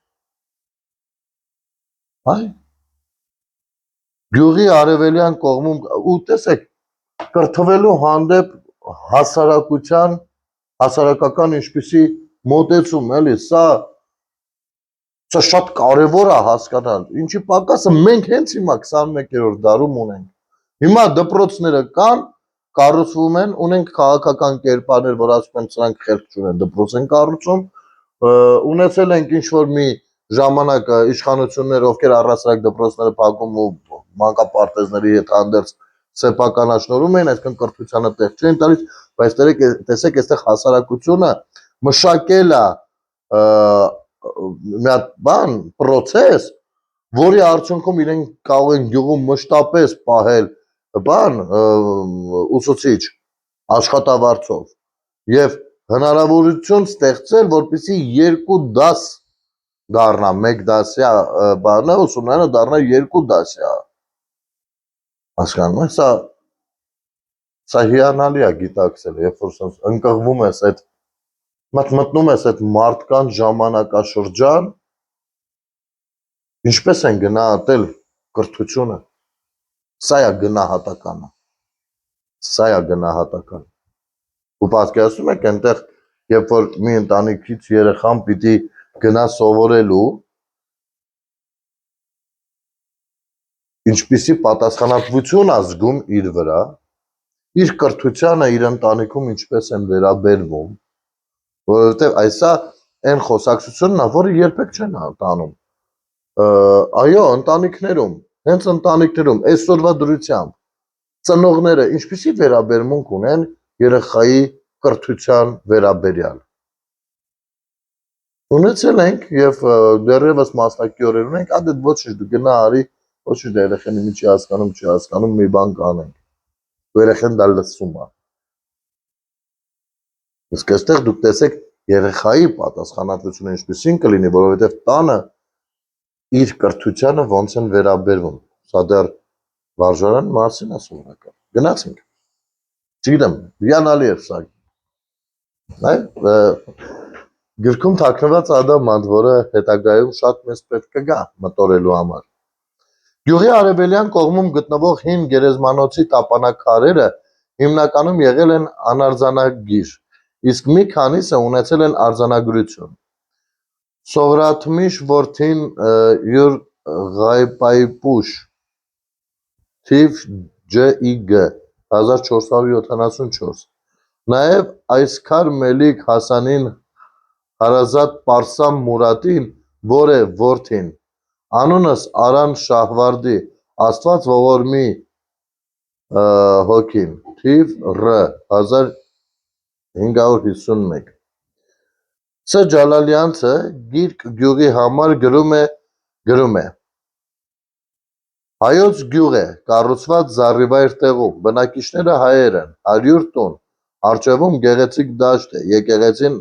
[SPEAKER 1] Գյուղի արևելյան կողմում ու տեսեք կրթվելու հանդեպ հասարակական ինչպիսի մոտեցում, էլի, սա շատ կարևոր է հասկանալ, ինչի պակասը մենք հենց հիմա 21-րդ դարում ունենք, հիմա դպրոցները կան, կառուցվում են, ունենք քաղաքական կերպարներ, որ ասում են սրանք խելք չունեն, դպրոց են կառուցում, ունեցել ենք ինչ-որ մի ժամանակ իշխանություններ, ովքեր առհասարակ դպրոցները փակում ու մանկապարտեզների հետ հանդերձ սեփականաշնորհում էին, այսինքն կրթությանը տեղ չէին տալիս, բայց տեսեք, այստեղ հասարակությունը մշակել է մի հատ բան, process, որի արդյունքում իրենք կարող են գյուղում մշտապես պահել բան, ուսուցիչ աշխատավարձով եւ հնարավորություն ստեղծել, որպեսզի երկու դաս դառնա, մեկ դասյա բանը, ուսումնարանը դառնա երկու դասյա, հասկանում եք, սա հիանալի է գիտակցել, երբ որ ընկղվում ես այդ, մտնում ես այդ մարդկանց ժամանակաշրջան, ինչպես են գնահատել կրթությունը, սա է գնահատականը, ու պատկերացնում եք այնտեղ, երբ որ մի ընտանիքից երեխան պիտի գնա սովորելու, ինչպիսի պատասխանատվություն է զգում իր վրա, իր կրթությանը իր ընտանիքում ինչպես են վերաբերվում, որովհետև այսա այն խոսակցությունն է, որը երբեք չեն տանում, այո, ընտանիքներում, հենց ընտանիքներում, այսօրվա դրությամբ, ծնողները ինչպիսի վերաբերմունք ունեն երեխայի կրթության վերաբերյալ, ունեցել ենք և դեռևս մասնակիորեն ունենք, ադե ոչ դու գնա արի, ոչ դե երեխեն իմի չի հասկանում, մի բան կանենք, երեխեն դա լսում է, իսկ այստեղ դուք տեսեք երեխայի պատասխանատվությունը ինչպեսին կլինի, որովհետև տանը իր կրթությանը ոնց են վերաբերվում։ Սա դեռ վարժարան մասին է սովորական։ Գնացինք։ Չգիտեմ, հիանալի էր սա։ Գրքում թաքնված ադամանդ, որը հետագայում շատ մեծ պետք կգա մտորելու համար։ Գյուղի արևելյան կողմում գտնվող հին գերեզմանոցի տապանաքարերը հիմնականում եղել են անարձանագիր, իսկ մի քանիսը ունեցել են արձանագրություն։ Սովրաթմիշ որդին յուր Ղայպայպուշ թիվ ջիգ 1474 նաև Այսքար Մելիք Հասանին Հարազատ Պարսամ Մուրատին, որ է որդին, անունս Արան Շահվարդի, Աստված ողորմի հոգին, թիվ Ռ 1551 Ս. Ջալալյանցը գիրք գյուղի համար գրում է. Հայոց գյուղ է, կառուցված զառիվայր տեղում, բնակիչները հայեր են, 100 տուն, առջևում գեղեցիկ դաշտ է, եկեղեցին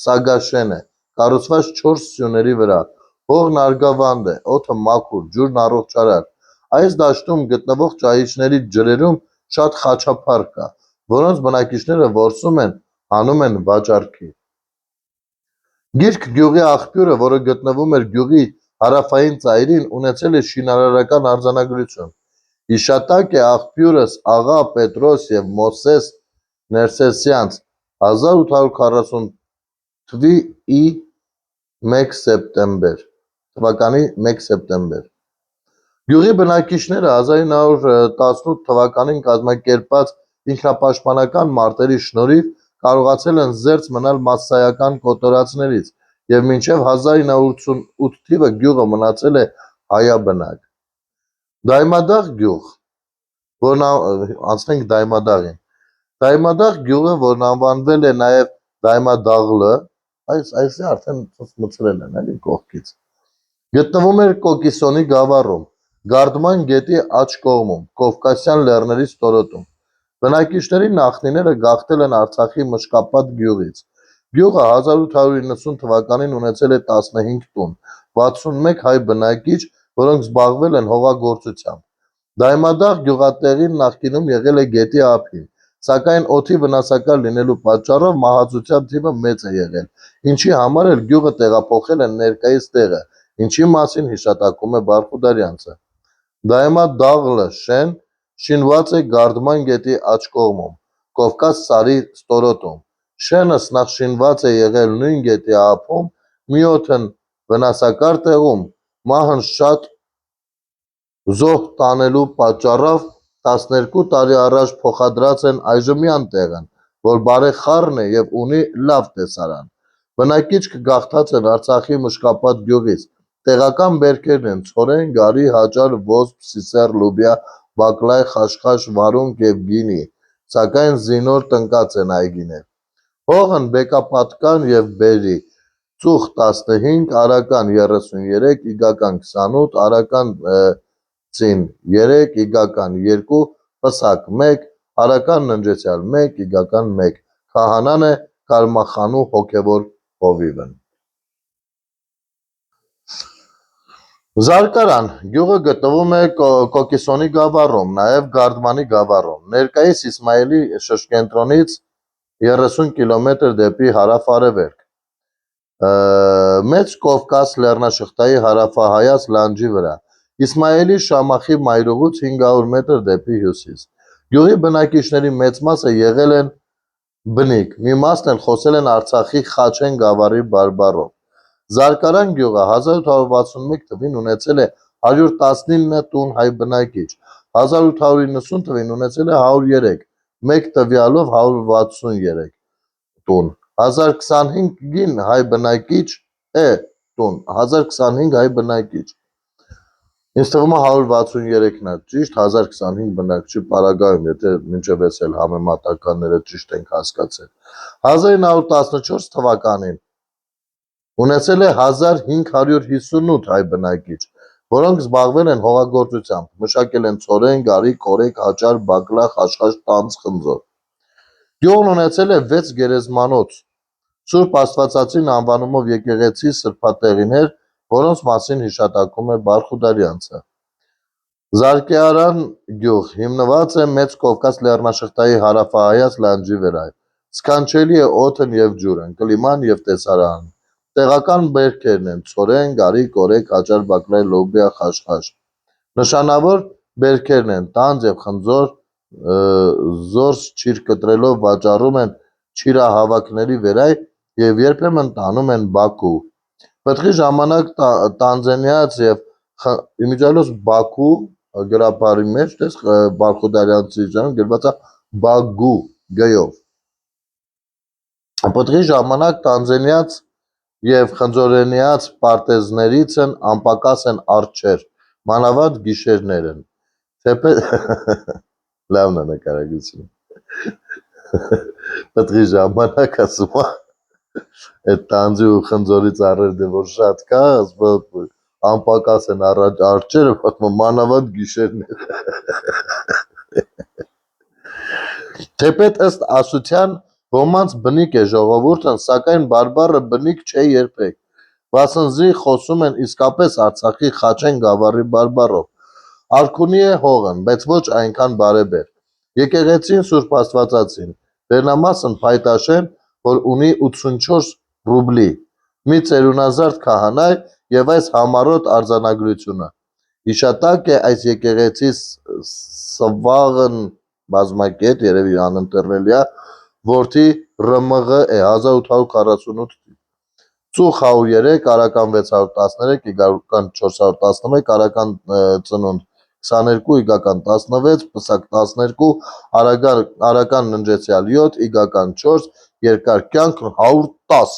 [SPEAKER 1] սագաշեն է, կառուցված 4 սյուների վրա, հողն արգավանդ է, օդը մաքուր, ջուրն առողջարար։ Այս դաշտում գտնվող ճահիճների ջրերում շատ խաչափառ կա, որոնց բնակիչները որսում են, հանում են վաճառքի։ Գիրք գյուղի աղբյուրը, որը գտնվում էր գյուղի հարավային ծայրին, ունեցել է շինարարական արձանագրություն։ Հիշատակ է աղբյուրս աղա Պետրոս և Մովսես Ներսեսյանց 1840 թվականի 1 սեպտեմբեր։ Գյուղի բնակիչները 1918 թվականին կազմակերպված ինքնապաշտպանական մարտերի շնորհիվ կարողացել են զերծ մնալ մասսայական կոտորածներից և մինչև 1988 թիվը գյուղը մնացել է հայաբնակ։ Դայմադաղ գյուղ, անցնենք Դայմադաղին։ Դայմադաղ գյուղը, որն անվանվել է նաև Դայմադաղլը, այս արդեն մցրել են էլի կողքից, գտնվում էր Կոկիսոնի գավառում, Գարդման գետի աջ կողմում, Կովկասյան լեռների ստորոտում։ Բնակիչների նախնիները գաղթել են Արցախի Մշկապատ գյուղից։ Գյուղը 1890 թվականին ունեցել է 15 տուն, 61 հայ բնակիչ, որոնք զբաղվել են հողագործությամբ։ Դայմադաղ գյուղատեղին նախկինում եղել է գետի ափին, սակայն օդի վնասակար լինելու պատճառով մահացության թիվը մեծ է եղել, ինչի համար էլ գյուղը տեղափոխել են ներկայիս տեղը, ինչի մասին հիշատակում է Բարխուդարյանցը։ Դայմադաղլը շեն շինված է Գարդման գետի աջ կողմում, Կովկաս սարի ստորոտում։ Շենս նախ շինված է եղել նույն գետի ափում, մի օդն վնասակար տեղում, մահն շատ զոհ տանելու պատճառով 12 տարի առաջ փոխադրած են այժմյան տեղն, որ բարեխառն է և ունի լավ տեսարան։ Բնակիչ կգաղթած են Արցախի Մշկապատ գյուղից, տեղական բերքերն են ցորեն, գարի, հաճար, ոսպ, սիսեռ, լուբիա, բակլայ, խաշխաշ, վարունգ և գինի, սակայն զինոր տնկած են այգիներ։ Հողն բեկապատկան և բերրի, ծուխ 15, արական 33, իգական 28, արական ծին 3, իգական 2, պսակ 1, արական ննջեցյալ 1, իգական 1, քահանան է Կարմախանու հոգևոր հովիվն։ Զարգարան գյուղը գտնվում է Կոկիսոնի գավառում, նաև Գարդմանի գավառում, ներկայիս Իսմայելի շրջկենտրոնից 30 կիլոմետր դեպի հարավ-արևելք, Մեծ Կովկաս լեռնաշղթայի հարավահայաց լանջի վրա, Իսմայելի Շամախի մայրուղուց 500 մետր դեպի հյուսիս։ Գյուղի բնակիչների մեծ մասը եղել են բնիկ, մի մասն էլ խոսել են Արցախի Խաչեն գավառի բարբառով։ Զարգարան գյուղը 1861 թվին ունեցել է 119 տուն հայ բնակիչ, 1890 թվին ունեցել է 103, մեկ տվյալով 163 տուն, 1025 հայ բնակիչ է տուն, 1025 հայ բնակիչ։ Ինձ թվում է 163-ն է ճիշտ, 1025 բնակչի պարագայում, եթե մինչև էս էլ համեմատականները ճիշտ ենք հասկացել։ 1914 թվականին ունեցել է 1558 հայ բնակիչ, որոնք զբաղվել են հողագործությամբ, մշակել են ցորեն, գարի, կորեկ, հաճար, բակլա, խաշխաշ, տանձ, խնձոր։ Գյուղն ունեցել է 6 գերեզմանոց, Սուրբ Աստվածածին անվանումով եկեղեցի սրբատեղիներ, որոնց մասին հիշատակում է Բարխուդարյանցը։ Զարկեարան գյուղ հիմնված է Մեծ Կովկաս լեռնաշղթայի հարավահայաց լանջի վրա։ Սքանչելի է օդն և ջուրն, կլիման և տեսարանը։ Տեղական բերքերն են ցորեն, գարիկ, օրեգ, հաճար, բակլայ, լոբիա, խաշխաշ։ Նշանավոր բերքերն են տանձ և խնձոր, զորս չիր կտրելով վաճառում են չիրահավաքների վերայ և երբեմն տանում են Բաքու։ Պտղի ժամանակ տանձենյաց և իմիջիալոս Բաքու գրաբարի մեջ տես Բարխուդարյանցի գրված է Բագու գյով։ Պտղի ժամանակ տանձենյաց և խնձորենյաց պարտեզներից են անպակաս են արջեր, մանավանդ գիշերներ են։ Լավն է նկարագրությունը։ Պտղի ժամանակ ասում է այդ տանձի ու խնձորի ծառերը դե որ շատ կա, ասում անպակաս են արջերը, մանավանդ գիշերներ։ Թեպետ ըստ ասության ոմանց բնիկ է ժողովուրդն, սակայն բարբառը բնիկ չէ երբեք, վասնզի խոսում են իսկապես Արցախի Խաչեն գավառի բարբառով։ Արքունի է հողն, բայց ոչ այնքան բարեբեր։ Եկեղեցին Սուրբ Աստվածածին, վերնամասն փայտաշեն, որ ունի 84 ռուբլի, մի ծերունազարդ քահանայ և այս համառոտ արձանագրությունը։ Հիշատակ է այս եկեղեցի Սվաղն բազմակետ, երևի անընտրվելիա, որդի ՌՄՂ է 1848 Ծուխ 103, Արական 613, Իգական 411, Արական ծնունդ 22, Իգական 16, Պսակ 12, Արական ննջեցյալ 7, Իգական 4, Երկար կյանք 110։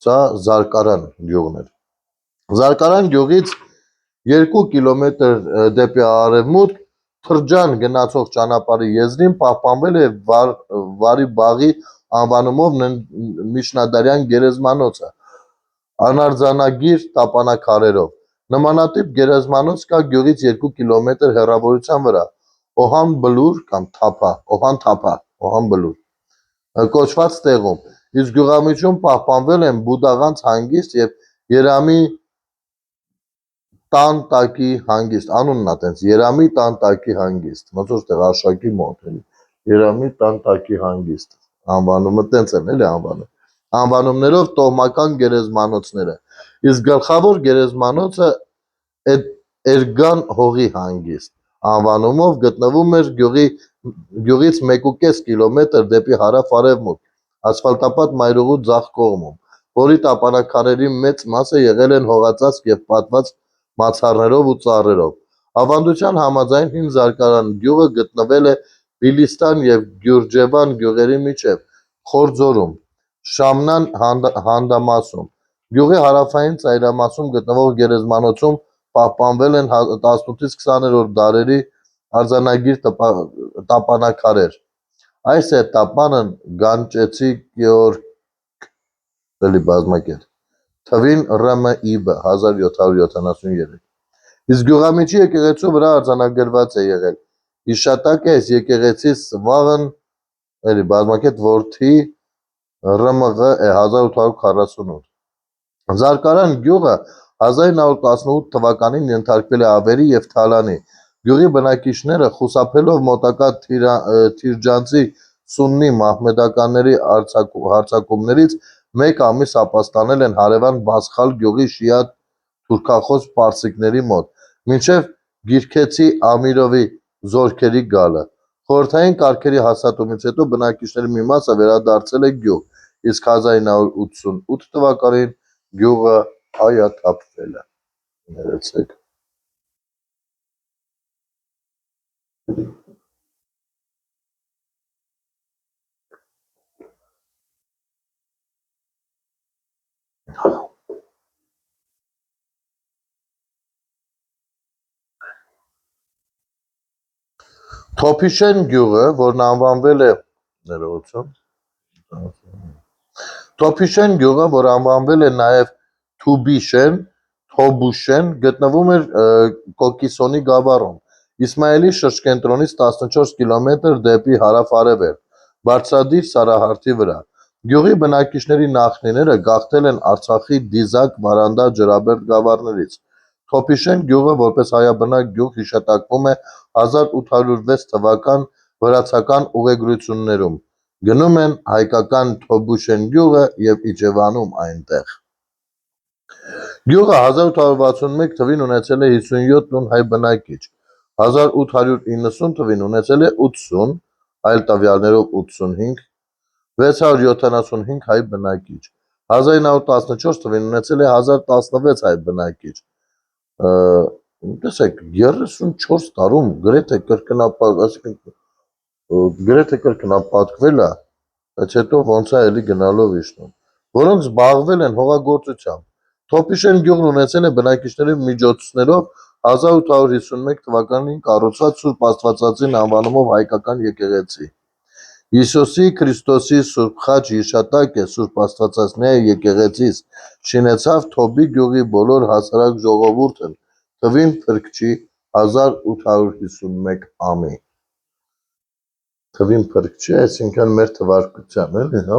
[SPEAKER 1] Սա Զարկարան գյուղն էր։ Զարկարան գյուղից 2 կիլոմետր դեպի արևմուտք Թրջան գնացող ճանապարհի եզրին պահպանվել է Վարի բաղի անվանումով միջնադարյան գերեզմանոցը, անարձանագիր տապանաքարերով։ Նմանատիպ գերեզմանոց կա գյուղից 2 կիլոմետր հեռավորության վրա, Օհան Բլուր կամ Օհան Բլուր կոչված տեղում, իսկ գյուղամիջում պահպանվել են Բուդաղանց հանգիստ և Երամի տան տակի հանգիստ, անունն է տենց, Երամի տան տակի հանգիստ, ոնց որ տեղ Արշակի մոտ էլի, Երամի տան տակի հանգիստ, անվանումը տենց են էլի անվանում, անվանումներով տոհմական գերեզմանոցները, իսկ գլխավոր գերեզմանոցը Էրգան հողի հանգիստ անվանումով գտնվում էր գյուղից 1,5 կիլոմետր դեպի հարավ-արևմուտք, ասֆալտապատ մայրուղու ձախ կողմում, որի տապանաքարերի մեծ մասը եղել են հողածածկ և պատված մացառներով ու ծառերով։ Ավանդության համաձայն հին Զարկարան գյուղը գտնվել է Բիլիստան և Գյուրջևան գյուղերի միջև, Խոր ձորում, Շամնան հանդամասում։ Գյուղի հարավային ծայրամասում գտնվող գերեզմանոցում պահպանվել են 18-ից 20-րդ դարերի արձանագիր տապանաքարեր։ Այս է տապանն Գանճեցի Գեորգ բազմակետ, թվին ՌՄԻԲ 1773։ Իսկ գյուղամիջի եկեղեցու վրա արձանագրված է եղել։ Հիշատակ է այս եկեղեցի Սվաղն բազմակետ որդի ՌՄՂ է 1848։ Զարկարան գյուղը 1918 թվականին ենթարկվել է ավերի և թալանի։ Գյուղի բնակիչները խուսափելով մոտակա թիրջանցի սուննի մահմեդականների հարձակումներից 1 ամիս ապաստանել են հարևան Բասխալ գյուղի շիա թուրքախոս պարսիկների մոտ, մինչև Գիրքեցի Ամիրովի զորքերի գալը։ Խորհրդային կարգերի հաստատումից հետո բնակիչների մի մասը վերադարձել է գյուղ, իսկ 1988 թվականին գյուղը հայաթափվել է։ Ներեցեք։ Թոփիշեն գյուղը, որն անվանվել է Թոփիշեն գյուղը, որ անվանվել է նաև Թոբուշեն, գտնվում էր Կոկիսոնի գավառում, Իսմայելի շրջկենտրոնից 14 կիլոմետր դեպի հարավ-արևելք, բարձրադիր սարահարթի վրա։ Գյուղի բնակիչների նախնիները գաղթել են Արցախի Դիզակ, Վարանդա, Ջրաբերդ գավառներից։ Թոփիշեն գյուղը որպես հայաբնակ գյուղ հիշատակվում է 1806 թվական վրացական ուղեգրություններում։ Գնում են հայկական Թոբուշեն գյուղը և իջևանում այնտեղ։ Գյուղը 1861 թվին ունեցել է 57 տուն հայ բնակիչ, 1890 թվին ունեցել է 80, այլ տվյալներով 85, 675 հայ բնակիչ, 1914 թվին ունեցել է 1016 հայ բնակիչ, տեսեք 34 տարում գրեթե կրկնապատկվել է, բայց հետո ոնց է էլի գնալով իջնում, որոնք զբաղվել են հողագործությամբ։ Թոփիշեն գյուղն ունեցել է բնակիչների միջոցներով 1851 թվականին կառուցված Սուրբ Աստվածածին անվանումով հայկական եկեղեցի։ Հիսուսի Քրիստոսի Սուրբ Խաչ հիշատակ է Սուրբ Աստվածածնյա եկեղեցիս շինեցավ Թոբի գյուղի բոլոր հասարակ ժողովուրդն թվին փրկչի 1851 ամի։ Թվին փրկչի, այսինքն մեր թվարկության, էլի, հա։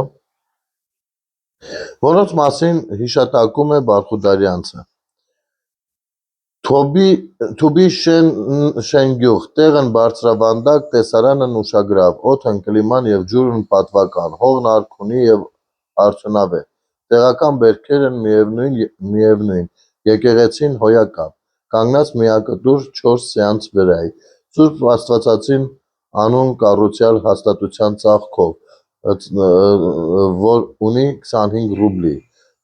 [SPEAKER 1] Որոնց մասին հիշատակում է Բարխուդարյանցը։ Թուբի շենգյուղ, տեղն բարձրավանդակ, տեսարանն ուշագրավ, օդն կլիման և ջուրն պատվական, հողն արքունի և արդյունավետ, տեղական բերքերն միևնույն, եկեղեցին հոյակապ, կանգնած միակտուր 4 սեանս վրայի, Սուրբ Աստվածածին անուն կառուցյալ հաստատության ծաղկով, որ ունի 25 ռուբլի,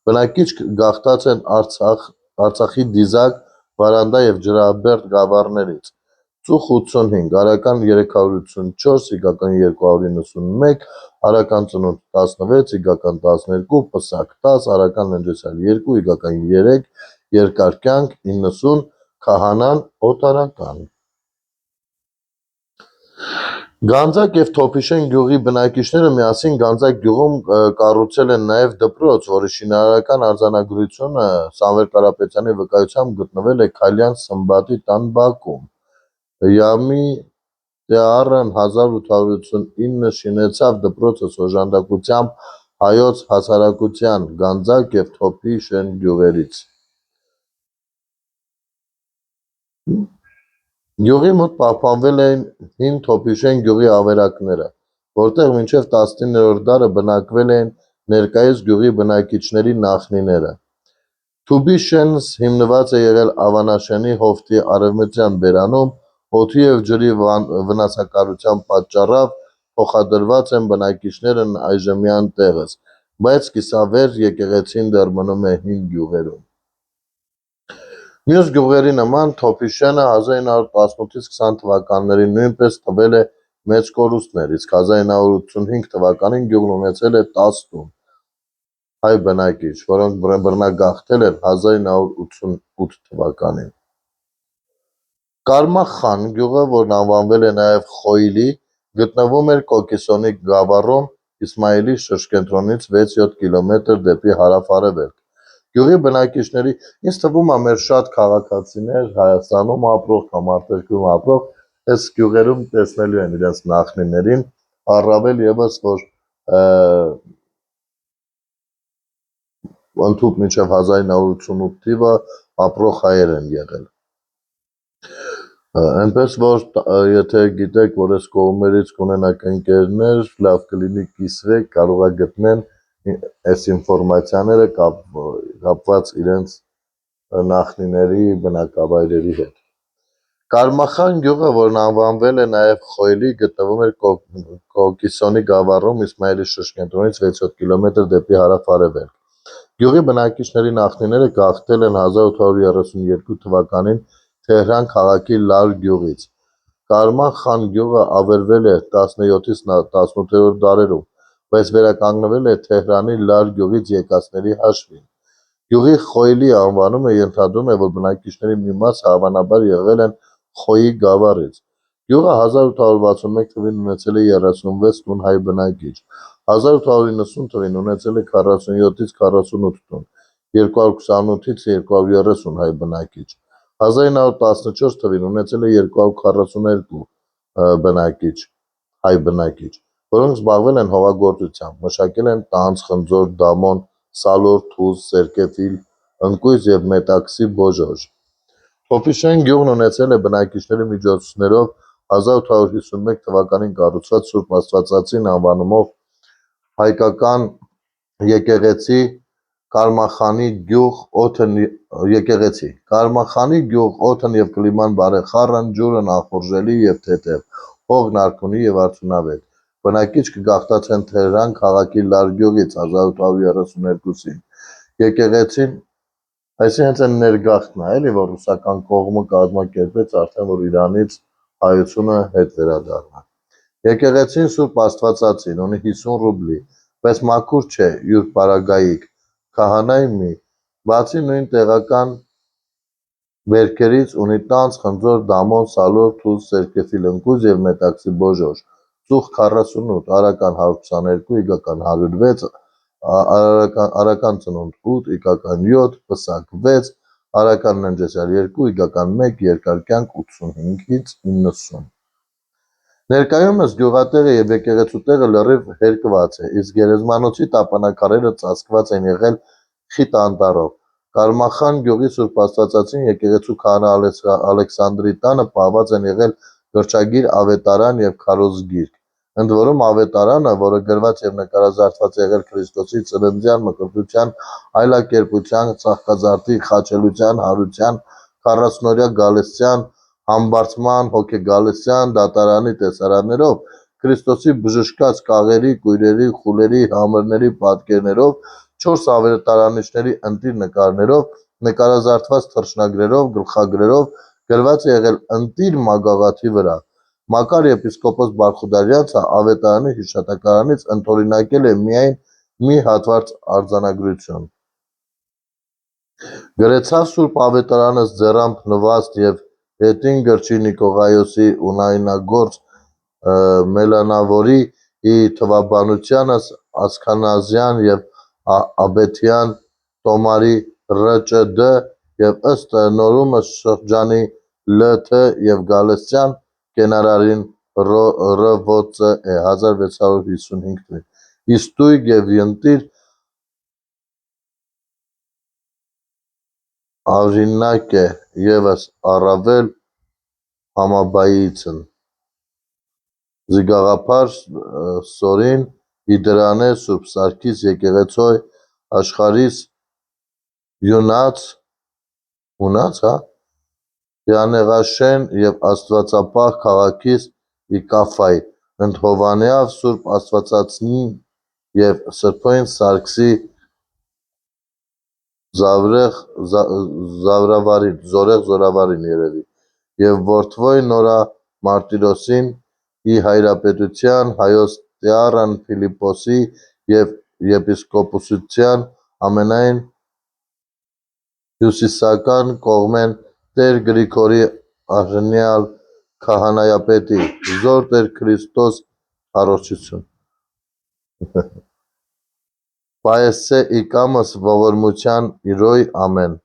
[SPEAKER 1] բնակիչ գաղթած են Արցախի Դիզակ, Վարանդա և Ջրաբերդ գավառներից, ծուխ 85, արական 384, իգական 291, արական ծնունդ 16, իգական 12, պսակ 10, արական լնջեցյալ 2, իգական 3, երկար կյանք 90, քահանան օտարական։ Գանձակ և Թոփիշեն գյուղի բնակիչները միասին Գանձակ գյուղում կառուցել են նաև դպրոց, որի շինարարական արձանագրությունը Սամվել Կարապետյանի վկայությամբ գտնվել է Քալյան Սմբատի տան բակում։ Յամի Տեառն 1889 շինեցավ դպրոցը օժանդակությամբ հայոց հասարակության Գանձակ և Թոփիշեն գյուղերից։ Գյուղի մոտ պահպանվել են հին Թոփիշեն գյուղի ավերակները, որտեղ մինչև 19-րդ դարը բնակվել էին ներկայիս գյուղի բնակիչների նախնիները։ Թուբիշենս հիմնված է եղել Ավանաշենի հովտի արևմտյան բերանում, օդի և ջրի վնասակարության պատճառով փոխադրված են բնակիչներն այժմյան տեղս, բայց կիսավեր եկեղեցին դեռ մնում է հին գյուղերում։ Մյուս գյուղերի նման Թոփիշենը 1918-20 թվականներին նույնպես տվել է մեծ կորուստներ, իսկ 1985 թվականին գյուղն ունեցել է 10 տուն հայ բնակիչ, որոնք բռնագաղթել են 1988 թվականին։ Կարմախան գյուղը, որն անվանվել է նաև Խոյլի, գտնվում էր Կոկիսոնի գավառում, Իսմայիլի շրջկենտրոնից 6-7 կիլոմետր դեպի հարավ-արևելք։ Գյուղի բնակիչների, ինձ թվում է մեր շատ քաղաքացիներ Հայաստանում ապրող կամ արտերկրում ապրող այս գյուղերում տեսնելու են իրենց նախնիներին, առավել ևս որ ընդհուպ մինչև 1988 թիվը ապրող հայեր են եղել։ Այնպես որ եթե գիտեք, որ այս կողմերից կունենաք ընկերներ, լավ կլինի կիսվեք, կարող է գտնեն այս ինֆորմացիաները կապված իրենց նախնիների բնակավայրերի հետ։ Կարմախան գյուղը, որն անվանվել է նաև Խոյլի, գտնվում էր Կոկիսոնի գավառում, Իսմայիլի շրջկենտրոնից 6-7 կիլոմետր դեպի հարավ-արևելք։ Գյուղի բնակիչների նախնիները գաղթել են 1832 թվականին Թեհրան քաղաքի Լար գյուղից։ Կարմախան գյուղը ավերվել է 17-ից 18-րդ դարերում, բայց վերականգնվել է Թեհրանի Լար գյուղից եկածների հաշվին։ Գյուղի Խոյլի անվանումը ենթադրում է, որ բնակիչների մի մասը հավանաբար եղել են Խոյի գավառից։ Գյուղը 1861 թվին ունեցել է 36 տուն հայ բնակիչ, 1890 թվին ունեցել է 47-ից 48 տուն, 228-ից 230 հայ բնակիչ, 1914 թվին ունեցել է 242 հայ բնակիչ, որոնք զբաղվել են հողագործությամբ, մշակել են տանձ, խնձոր, դամոն, սալոր, թուզ, սերկևիլ, ընկույզ և մետաքսի բոժոժ։ Թոփիշեն գյուղն ունեցել է բնակիչների միջոցներով 1851 թվականին կառուցված Սուրբ Աստվածածին անվանումով հայկական եկեղեցի, Կարմախանի գյուղ, օդն և կլիման բարեխառն, ջուրն անխորժելի և թեթև, հողն արքունի և արդյունավետ։ Բնակիչ կգաղթացեն Թեհրան քաղաքի Լարգյուղից 1832-ին։ Եկեղեցին, այսինքն հենց այն ներգաղթն է, էլի, որ ռուսական կողմը կազմակերպեց արդեն, որ Իրանից հայությունը հետ վերադառնա։ Եկեղեցին Սուրբ Աստվածածին ունի 50 ռուբլի, բայց մաքուր չէ, յուր պարագայիկ, քահանայի մի, բացի նույն տեղական վերքերից ունի տանձ, խնձոր, դամոն, սալոր, թուզ, սերկևիլ, ընկույզ և մետաքսի բոժոժ, ծուխ 48, արական 122, իգական 106, արական ծնունդ 8, իգական 7, պսակ 6, արական ննջեցյալ 2, իգական 1, երկար կյանք 85-ից 90։ Ներկայումս գյուղատեղը և եկեղեցու տեղը լրիվ հերկված է, իսկ գերեզմանոցի տապանաքարերը ծածկված են եղել խիտ անտառով։ Կարմախան գյուղի Սուրբ Աստվածածին եկեղեցու քահանա Ալեքսանդրի տանը պահված են եղել գրչագիր, ավետարան և քարոզգիրք, ընդ որում ավետարանը, որը գրված և նկարազարդված է եղել Քրիստոսի ծննդյան, մկրտության, այլակերպության, ծաղկազարդի, խաչելության, հարության, 40-օրյա գալստյան, համբարձման, հոգեգալստյան, դատարանի տեսարաններով, Քրիստոսի բժշկած կաղերի, կույրերի, խուլերի, համրների պատկերներով, 4 ավետարանիչների ընտիր նկարներով, նկարազարդված թռչնագրերով, գլխագրերով գրված է եղել ընտիր մագաղաթի վրա։ Մակար եպիսկոպոս Բարխուդարյանցը ավետարանի հիշատակարանից ընդօրինակել է միայն մի հատված արձանագրություն։ Գրեցավ Սուրբ ավետարանս ձեռամբ նվաստ և հետին գրչի Նիկողայոսի ունայնագործ Մելանավորի ի թվաբանությանս Ասքանազյան և Աբեթյան տոմարի ՌՃԴ և ըստ նորումս շրջանի ԼԹ և Գալստյան կենարարին ՌՈԾ է 1655 թ. Իստույգ և յընտիր ավրինակ է ևս առավել համաբայիցն։ Զիգաղափար սորին իդրանե Սուրբ Սարգիս եկեղեցոյ աշխարհիս յունած յանեղաշեն և աստվածապահ քաղաքիս իկաֆայ ընդ Հովանեավ Սուրբ Աստվածածնի և Սրբոյն Սարգսի զորեղզորավարին և որդվոյ նորա Մարտիրոսին ի հայրապետության Հայոց Տյառն Փիլիպպոսի և եպիսկոպոսության ամենայն հյուսիսական կողմեն Տեր Գրիգորի արհնյալ քահանայապետի, զոր Տեր Քրիստոս առողջություն։ Պայեսցե իկամս ողորմության իրոյ ամեն։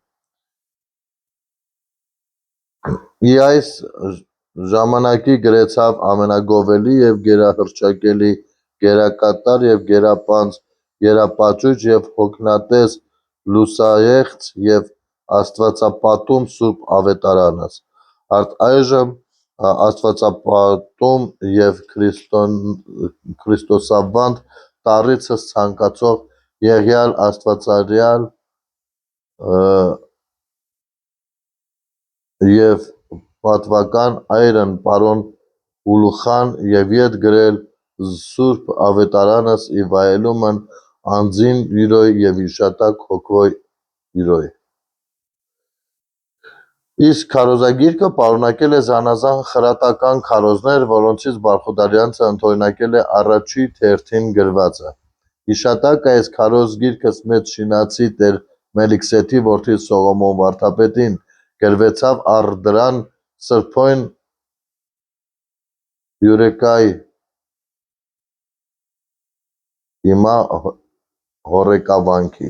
[SPEAKER 1] Ի այս ժամանակի գրեցավ ամենագովելի և գերահռչակելի, գերակատար և գերապանծ, գերապաճուճ և հոգնատես, լուսաեղծ և աստվածապատում Սուրբ ավետարանս, արդ այժմ աստվածապատում և քրիստոսավանդ տառիցս ցանկացող եղյալ աստվածարյալ և պատվական այրն պարոն Ուլուխան և ետ գրել Սուրբ ավետարանս ի վայելումն անձին իրոյ և հիշատակ հոգվոյ իրոյ։ Իսկ քարոզագիրքը պարունակել է զանազան խրատական քարոզներ, որոնցից Բարխուդարյանցը ընդօրինակել է առաջի թերթին գրվածը։ Հիշատակ այս քարոզգիրքս մեծ շինացի Տեր Մելիքսեթի որդի Սողոմոն վարդապետին գրվեցավ առ դրան Սրբոյն Յուրեկայ հիմա հոռեկավանքի։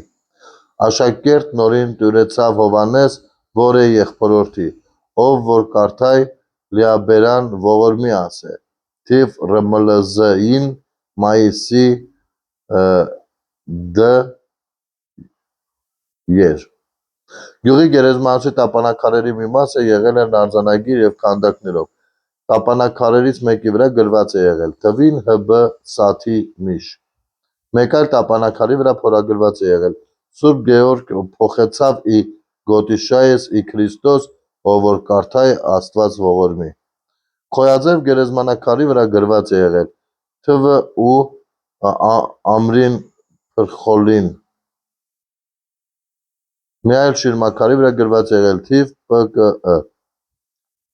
[SPEAKER 1] Աշակերտ նորին տյուրեցավ Հովհաննես Որե եղբորորդի, ով որ կարդայ լիաբերան ողորմի ասե, թիվ ՌՄԼԶ-ին մայիսի դ եր։ Գյուղի գերեզմանոցի տապանաքարերի մի մասը եղել են արձանագիր և քանդակներով։ Տապանաքարերից մեկի վրա գրված է եղել թվին հբ սաթի միշ։ Մեկ այլ տապանաքարի վրա փորագրված է եղել Սուրբ Գեորգ փոխեցավ ի գոտիշայես ի Քրիստոս, ով որ կարդայ Աստված ողորմի։ Խոյաձև գերեզմանակարի վրա գրված է եղել թվ ու ամրին փրխոլին։ Մի այլ շիրմաքարի վրա գրված է եղել թիվ պկը։